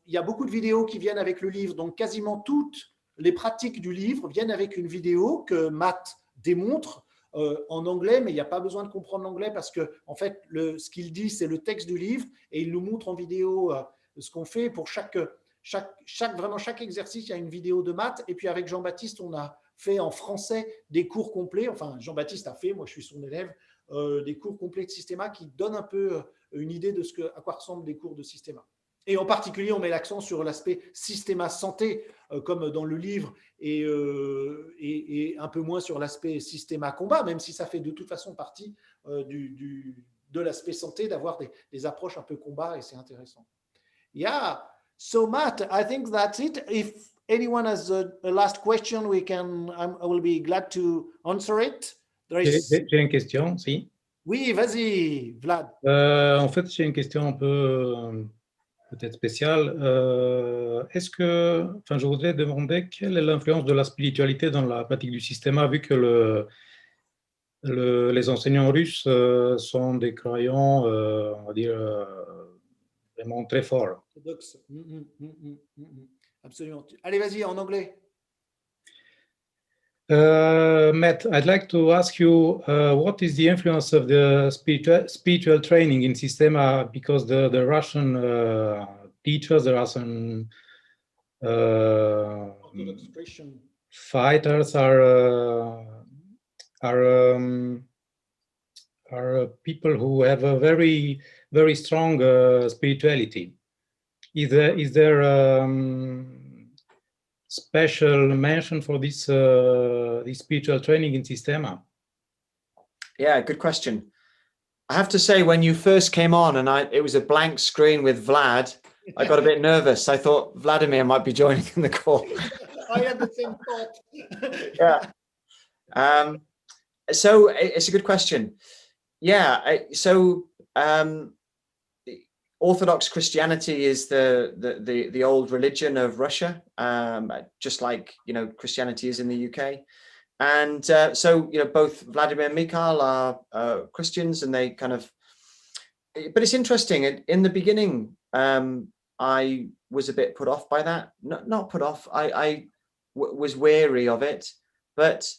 il y a beaucoup de vidéos qui viennent avec le livre. Donc, quasiment toutes les pratiques du livre viennent avec une vidéo que Matt démontre en anglais, mais il n'y a pas besoin de comprendre l'anglais parce que, en fait, ce qu'il dit, c'est le texte du livre et il nous montre en vidéo ce qu'on fait. Pour chaque exercice, il y a une vidéo de Matt. Et puis, avec Jean-Baptiste, on a fait en français des cours complets. Enfin, Jean-Baptiste a fait, moi je suis son élève, des cours complets de Systema qui donnent un peu une idée de à quoi ressemblent des cours de Systema. Et en particulier, on met l'accent sur l'aspect Systema santé, comme dans le livre, et un peu moins sur l'aspect Systema combat, même si ça fait de toute façon partie de l'aspect santé, d'avoir des approches un peu combat, et c'est intéressant. Yeah, so Matt, I think that's it. If anyone has a last question, I will be glad to answer it. J'ai une question, si. Oui, vas-y, Vlad. En fait, j'ai une question un peu peut-être spéciale. Je voudrais demander quelle est l'influence de la spiritualité dans la pratique du Systema, vu que les enseignants russes sont des croyants, on va dire, vraiment très forts. Absolument. Allez, vas-y, en anglais. Matt, I'd like to ask you what is the influence of the spiritual training in Systema, because the Russian teachers, the Russian fighters are people who have a very, very strong spirituality. Is there special mention for this spiritual training in Systema? Yeah, good question. I have to say, when you first came on and it was a blank screen with Vlad, I got a bit nervous. I thought Vladimir might be joining in the call. I had the same thought. Yeah. So it's a good question. Yeah. So Orthodox Christianity is the old religion of Russia, just like, Christianity is in the UK. And so, both Vladimir and Mikhail are Christians, and they kind of, but it's interesting. In the beginning, I was a bit put off by that. Not put off. I was wary of it, but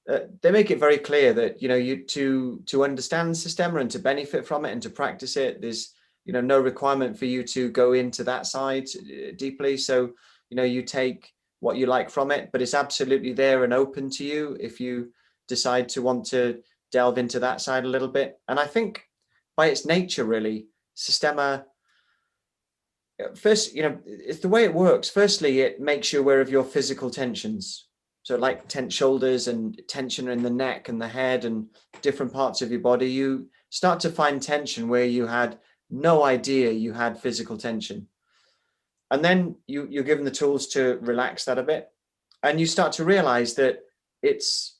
they make it very clear that, you to understand Systema and to benefit from it and to practice it, there's, no requirement for you to go into that side deeply. So, you take what you like from it, but it's absolutely there and open to you if you decide to want to delve into that side a little bit. And I think by its nature, really, Systema, first, it's the way it works. Firstly, it makes you aware of your physical tensions. So like tense shoulders and tension in the neck and the head and different parts of your body. You start to find tension where you had no idea you had physical tension. And then you're given the tools to relax that a bit. And you start to realize that it's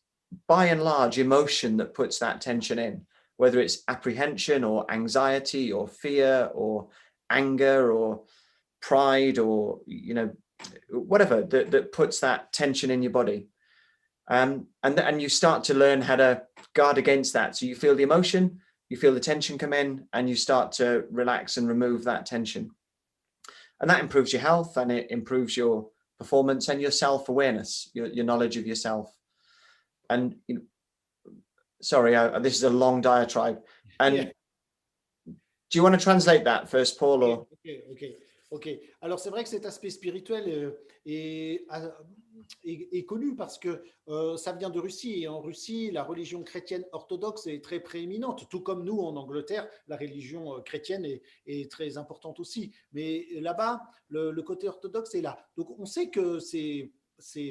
by and large emotion that puts that tension in. whether it's apprehension or anxiety or fear or anger or pride or, whatever that puts that tension in your body. And you start to learn how to guard against that. So you feel the emotion, you feel the tension come in, and you start to relax and remove that tension. And that improves your health, and it improves your performance and your self-awareness, your knowledge of yourself. And sorry, this is a long diatribe. And Yeah. do you want to translate that first, Paul? Or? Ok. Alors, c'est vrai que cet aspect spirituel est connu parce que ça vient de Russie. Et en Russie, la religion chrétienne orthodoxe est très prééminente, tout comme nous en Angleterre, la religion chrétienne est très importante aussi. Mais là-bas, le côté orthodoxe est là. Donc, on sait que ces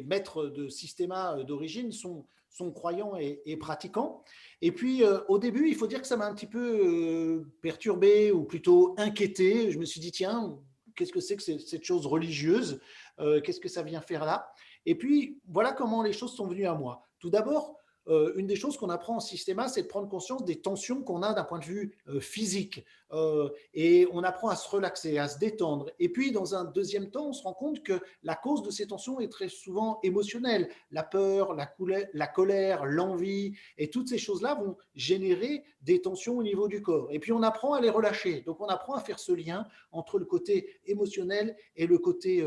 maîtres de Systema d'origine sont croyants et pratiquants. Et puis, au début, il faut dire que ça m'a un petit peu perturbé ou plutôt inquiété. Je me suis dit, tiens, qu'est-ce que c'est que cette chose religieuse? Qu'est-ce que ça vient faire là? Et puis, voilà comment les choses sont venues à moi. Tout d'abord, une des choses qu'on apprend en Systema, c'est de prendre conscience des tensions qu'on a d'un point de vue physique. Et on apprend à se relaxer, à se détendre. Et puis, dans un deuxième temps, on se rend compte que la cause de ces tensions est très souvent émotionnelle. La peur, la colère, l'envie, et toutes ces choses-là vont générer des tensions au niveau du corps. Et puis, on apprend à les relâcher. Donc, on apprend à faire ce lien entre le côté émotionnel et le côté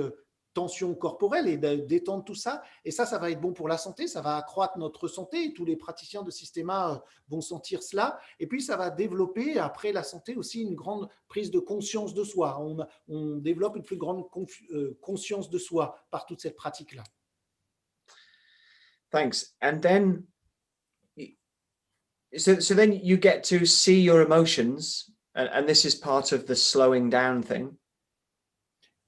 tension corporelle et détendre tout ça. Et ça va être bon pour la santé, ça va accroître notre santé. Tous les praticiens de Systema vont sentir cela. Et puis, ça va développer, après la santé, aussi une grande prise de conscience de soi. On développe une plus grande conscience de soi par toute cette pratique-là. Thanks. And then, so then you get to see your emotions, and this is part of the slowing down thing.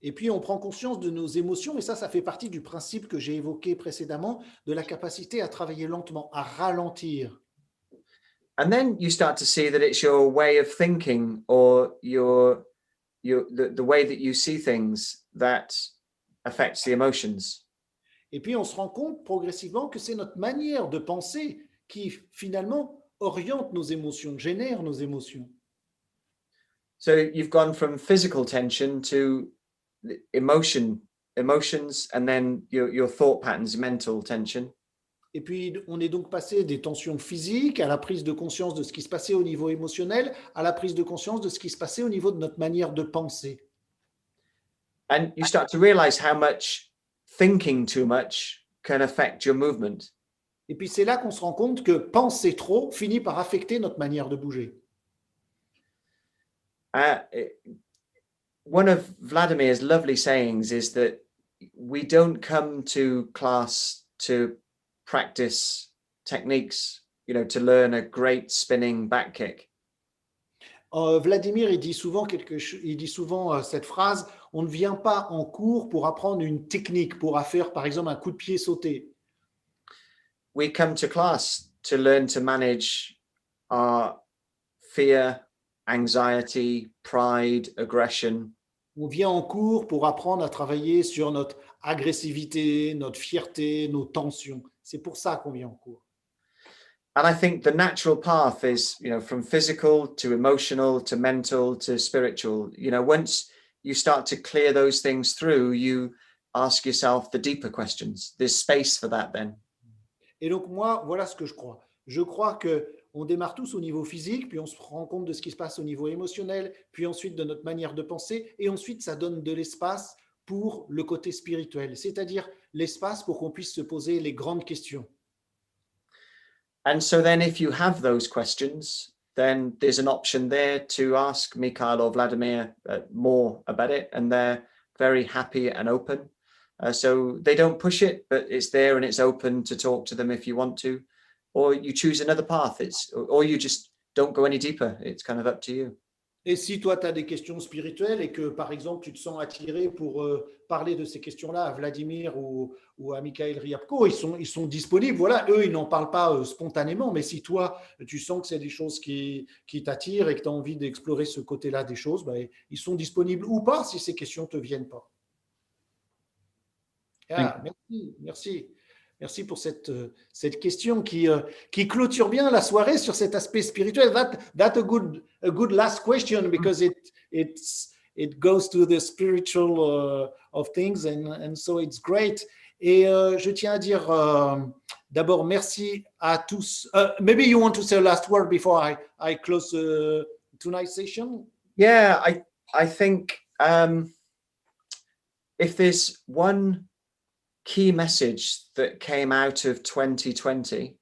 Et puis, on prend conscience de nos émotions, et ça fait partie du principe que j'ai évoqué précédemment, de la capacité à travailler lentement, à ralentir. And then you start to see that it's your way of thinking or the way that you see things that affects the emotions. Et puis, on se rend compte progressivement que c'est notre manière de penser qui, finalement, oriente nos émotions, génère nos émotions. So you've gone from physical tension to emotions, and then your thought patterns, mental tension. Et puis, on est donc passé des tensions physiques à la prise de conscience de ce qui se passait au niveau émotionnel, à la prise de conscience de ce qui se passait au niveau de notre manière de penser. And you start to realize how much thinking too much can affect your movement. Et puis, c'est là qu'on se rend compte que penser trop finit par affecter notre manière de bouger. One of Vladimir's lovely sayings is that we don't come to class to practice techniques, to learn a great spinning back kick. Vladimir, il dit souvent cette phrase, on ne vient pas en cours pour apprendre une technique, pour faire par exemple un coup de pied sauté. We come to class to learn to manage our fear, anxiety, pride, aggression. On vient en cours pour apprendre à travailler sur notre agressivité, notre fierté, nos tensions. C'est pour ça qu'on vient en cours. And I think the natural path is, from physical to emotional to mental to spiritual. Once you start to clear those things through, you ask yourself the deeper questions. There's space for that then. Et donc moi, voilà ce que je crois. Je crois qu'on démarre tous au niveau physique, puis on se rend compte de ce qui se passe au niveau émotionnel, puis ensuite de notre manière de penser, et ensuite ça donne de l'espace pour le côté spirituel, c'est-à-dire l'espace pour qu'on puisse se poser les grandes questions. And so then if you have those questions, then there's an option there to ask Mikhail or Vladimir more about it, and they're very happy and open. So they don't push it, but it's there and it's open to talk to them if you want to, or you choose another path, or you just don't go any deeper. It's kind of up to you. Et si toi, tu as des questions spirituelles et que, par exemple, tu te sens attiré pour parler de ces questions-là à Vladimir ou à Mikhail Ryabko, ils sont disponibles. Voilà, eux, ils n'en parlent pas spontanément, mais si toi, tu sens que c'est des choses qui t'attirent et que tu as envie d'explorer ce côté-là des choses, ils sont disponibles ou pas si ces questions ne te viennent pas. Ah, merci. Merci pour cette question qui clôture bien la soirée sur cet aspect spirituel. That's a good last question because it goes to the spiritual of things and so it's great. Et je tiens à dire d'abord merci à tous. Maybe you want to say a last word before I close tonight's session? Yeah, I think if there's one key message that came out of 2020.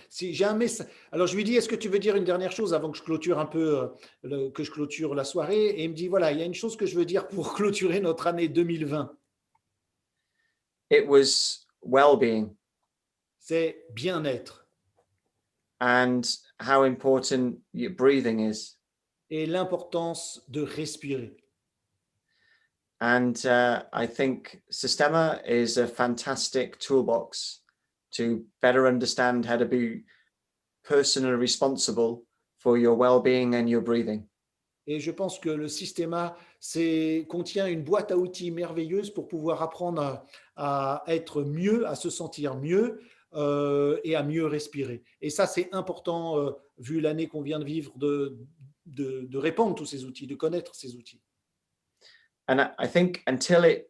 Si j'ai un message, alors je lui dis, est-ce que tu veux dire une dernière chose avant que je clôture un peu, que je clôture la soirée? Et il me dit, voilà, il y a une chose que je veux dire pour clôturer notre année 2020. It was well-being. C'est bien-être. And how important your breathing is. Et l'importance de respirer. And I think Systema is a fantastic toolbox to better understand how to be personally responsible for your well-being and your breathing. Et je pense que le Systema contient une boîte à outils merveilleuse pour pouvoir apprendre à être mieux, à se sentir mieux et à mieux respirer. Et ça, c'est important, vu l'année qu'on vient de vivre, de répandre tous ces outils, de connaître ces outils. And I think until it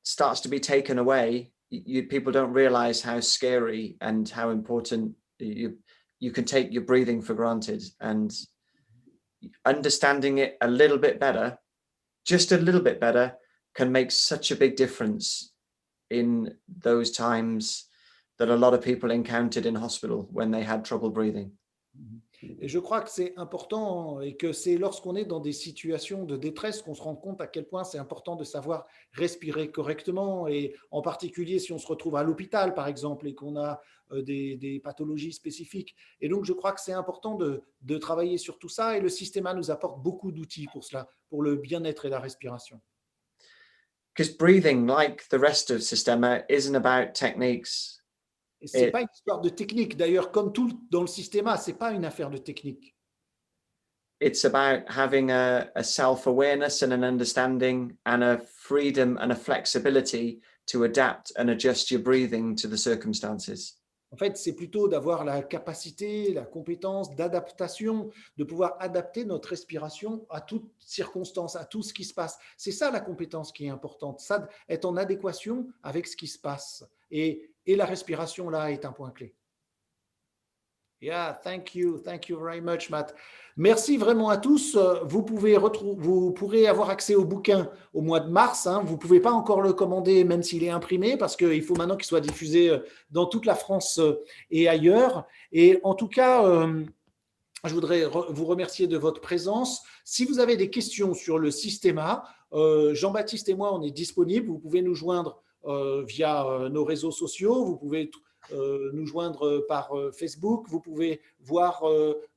starts to be taken away, people don't realize how scary and how important you can take your breathing for granted. And understanding it a little bit better, just a little bit better, can make such a big difference in those times that a lot of people encountered in hospital when they had trouble breathing. Et je crois que c'est important et que c'est lorsqu'on est dans des situations de détresse qu'on se rend compte à quel point c'est important de savoir respirer correctement, et en particulier si on se retrouve à l'hôpital par exemple et qu'on a des pathologies spécifiques. Et donc je crois que c'est important de travailler sur tout ça, et le Systema nous apporte beaucoup d'outils pour cela, pour le bien-être et la respiration. Because breathing, like the rest of Systema, isn't about techniques. Et ce n'est pas une histoire de technique. D'ailleurs, comme tout dans le Systema, ce n'est pas une affaire de technique. It's about having a self-awareness and an understanding and a freedom and a flexibility to adapt and adjust your breathing to the circumstances. En fait, c'est plutôt d'avoir la capacité, la compétence d'adaptation, de pouvoir adapter notre respiration à toute circonstance, à tout ce qui se passe. C'est ça la compétence qui est importante, ça, être en adéquation avec ce qui se passe. Et la respiration, là, est un point clé. Yeah, thank you very much, Matt. Merci vraiment à tous. Vous pourrez avoir accès au bouquin au mois de mars. Vous ne pouvez pas encore le commander, même s'il est imprimé, parce qu'il faut maintenant qu'il soit diffusé dans toute la France et ailleurs. Et en tout cas, je voudrais vous remercier de votre présence. Si vous avez des questions sur le Systema, Jean-Baptiste et moi, on est disponibles. Vous pouvez nous joindre via nos réseaux sociaux. Vous pouvez nous joindre par Facebook. Vous pouvez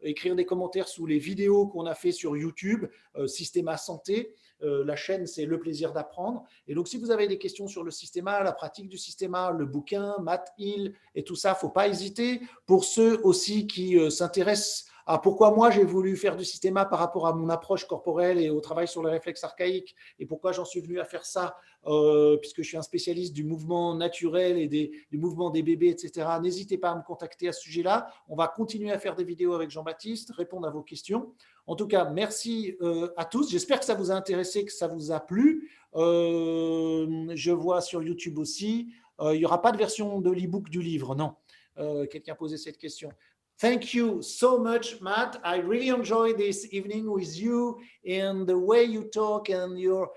écrire des commentaires sous les vidéos qu'on a fait sur YouTube, Systema Santé. La chaîne, c'est Le Plaisir d'apprendre. Et donc, si vous avez des questions sur le Systema, la pratique du Systema, le bouquin, Matt Hill et tout ça, il ne faut pas hésiter. Pour ceux aussi qui s'intéressent à pourquoi moi j'ai voulu faire du Systema par rapport à mon approche corporelle et au travail sur les réflexes archaïques, et pourquoi j'en suis venu à faire ça, puisque je suis un spécialiste du mouvement naturel et du mouvement des bébés, etc. N'hésitez pas à me contacter à ce sujet-là. On va continuer à faire des vidéos avec Jean-Baptiste, répondre à vos questions. En tout cas, merci à tous. J'espère que ça vous a intéressé, que ça vous a plu. Je vois sur YouTube aussi, il n'y aura pas de version de l'e-book du livre, non. Quelqu'un posait cette question. Thank you so much, Matt. I really enjoyed this evening with you, and the way you talk and your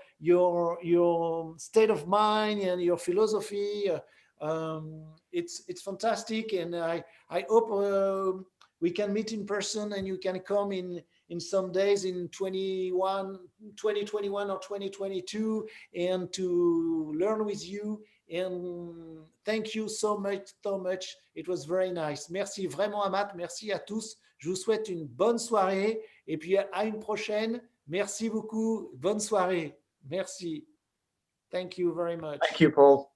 state of mind and your philosophy. It's fantastic, and I hope we can meet in person, and you can come in some days in 2021 or 2022, and to learn with you. And thank you so much. It was very nice. Merci vraiment à Matt. Merci à tous. Je vous souhaite une bonne soirée et puis à une prochaine. Merci beaucoup. Bonne soirée. Merci. Thank you very much. Thank you, Paul.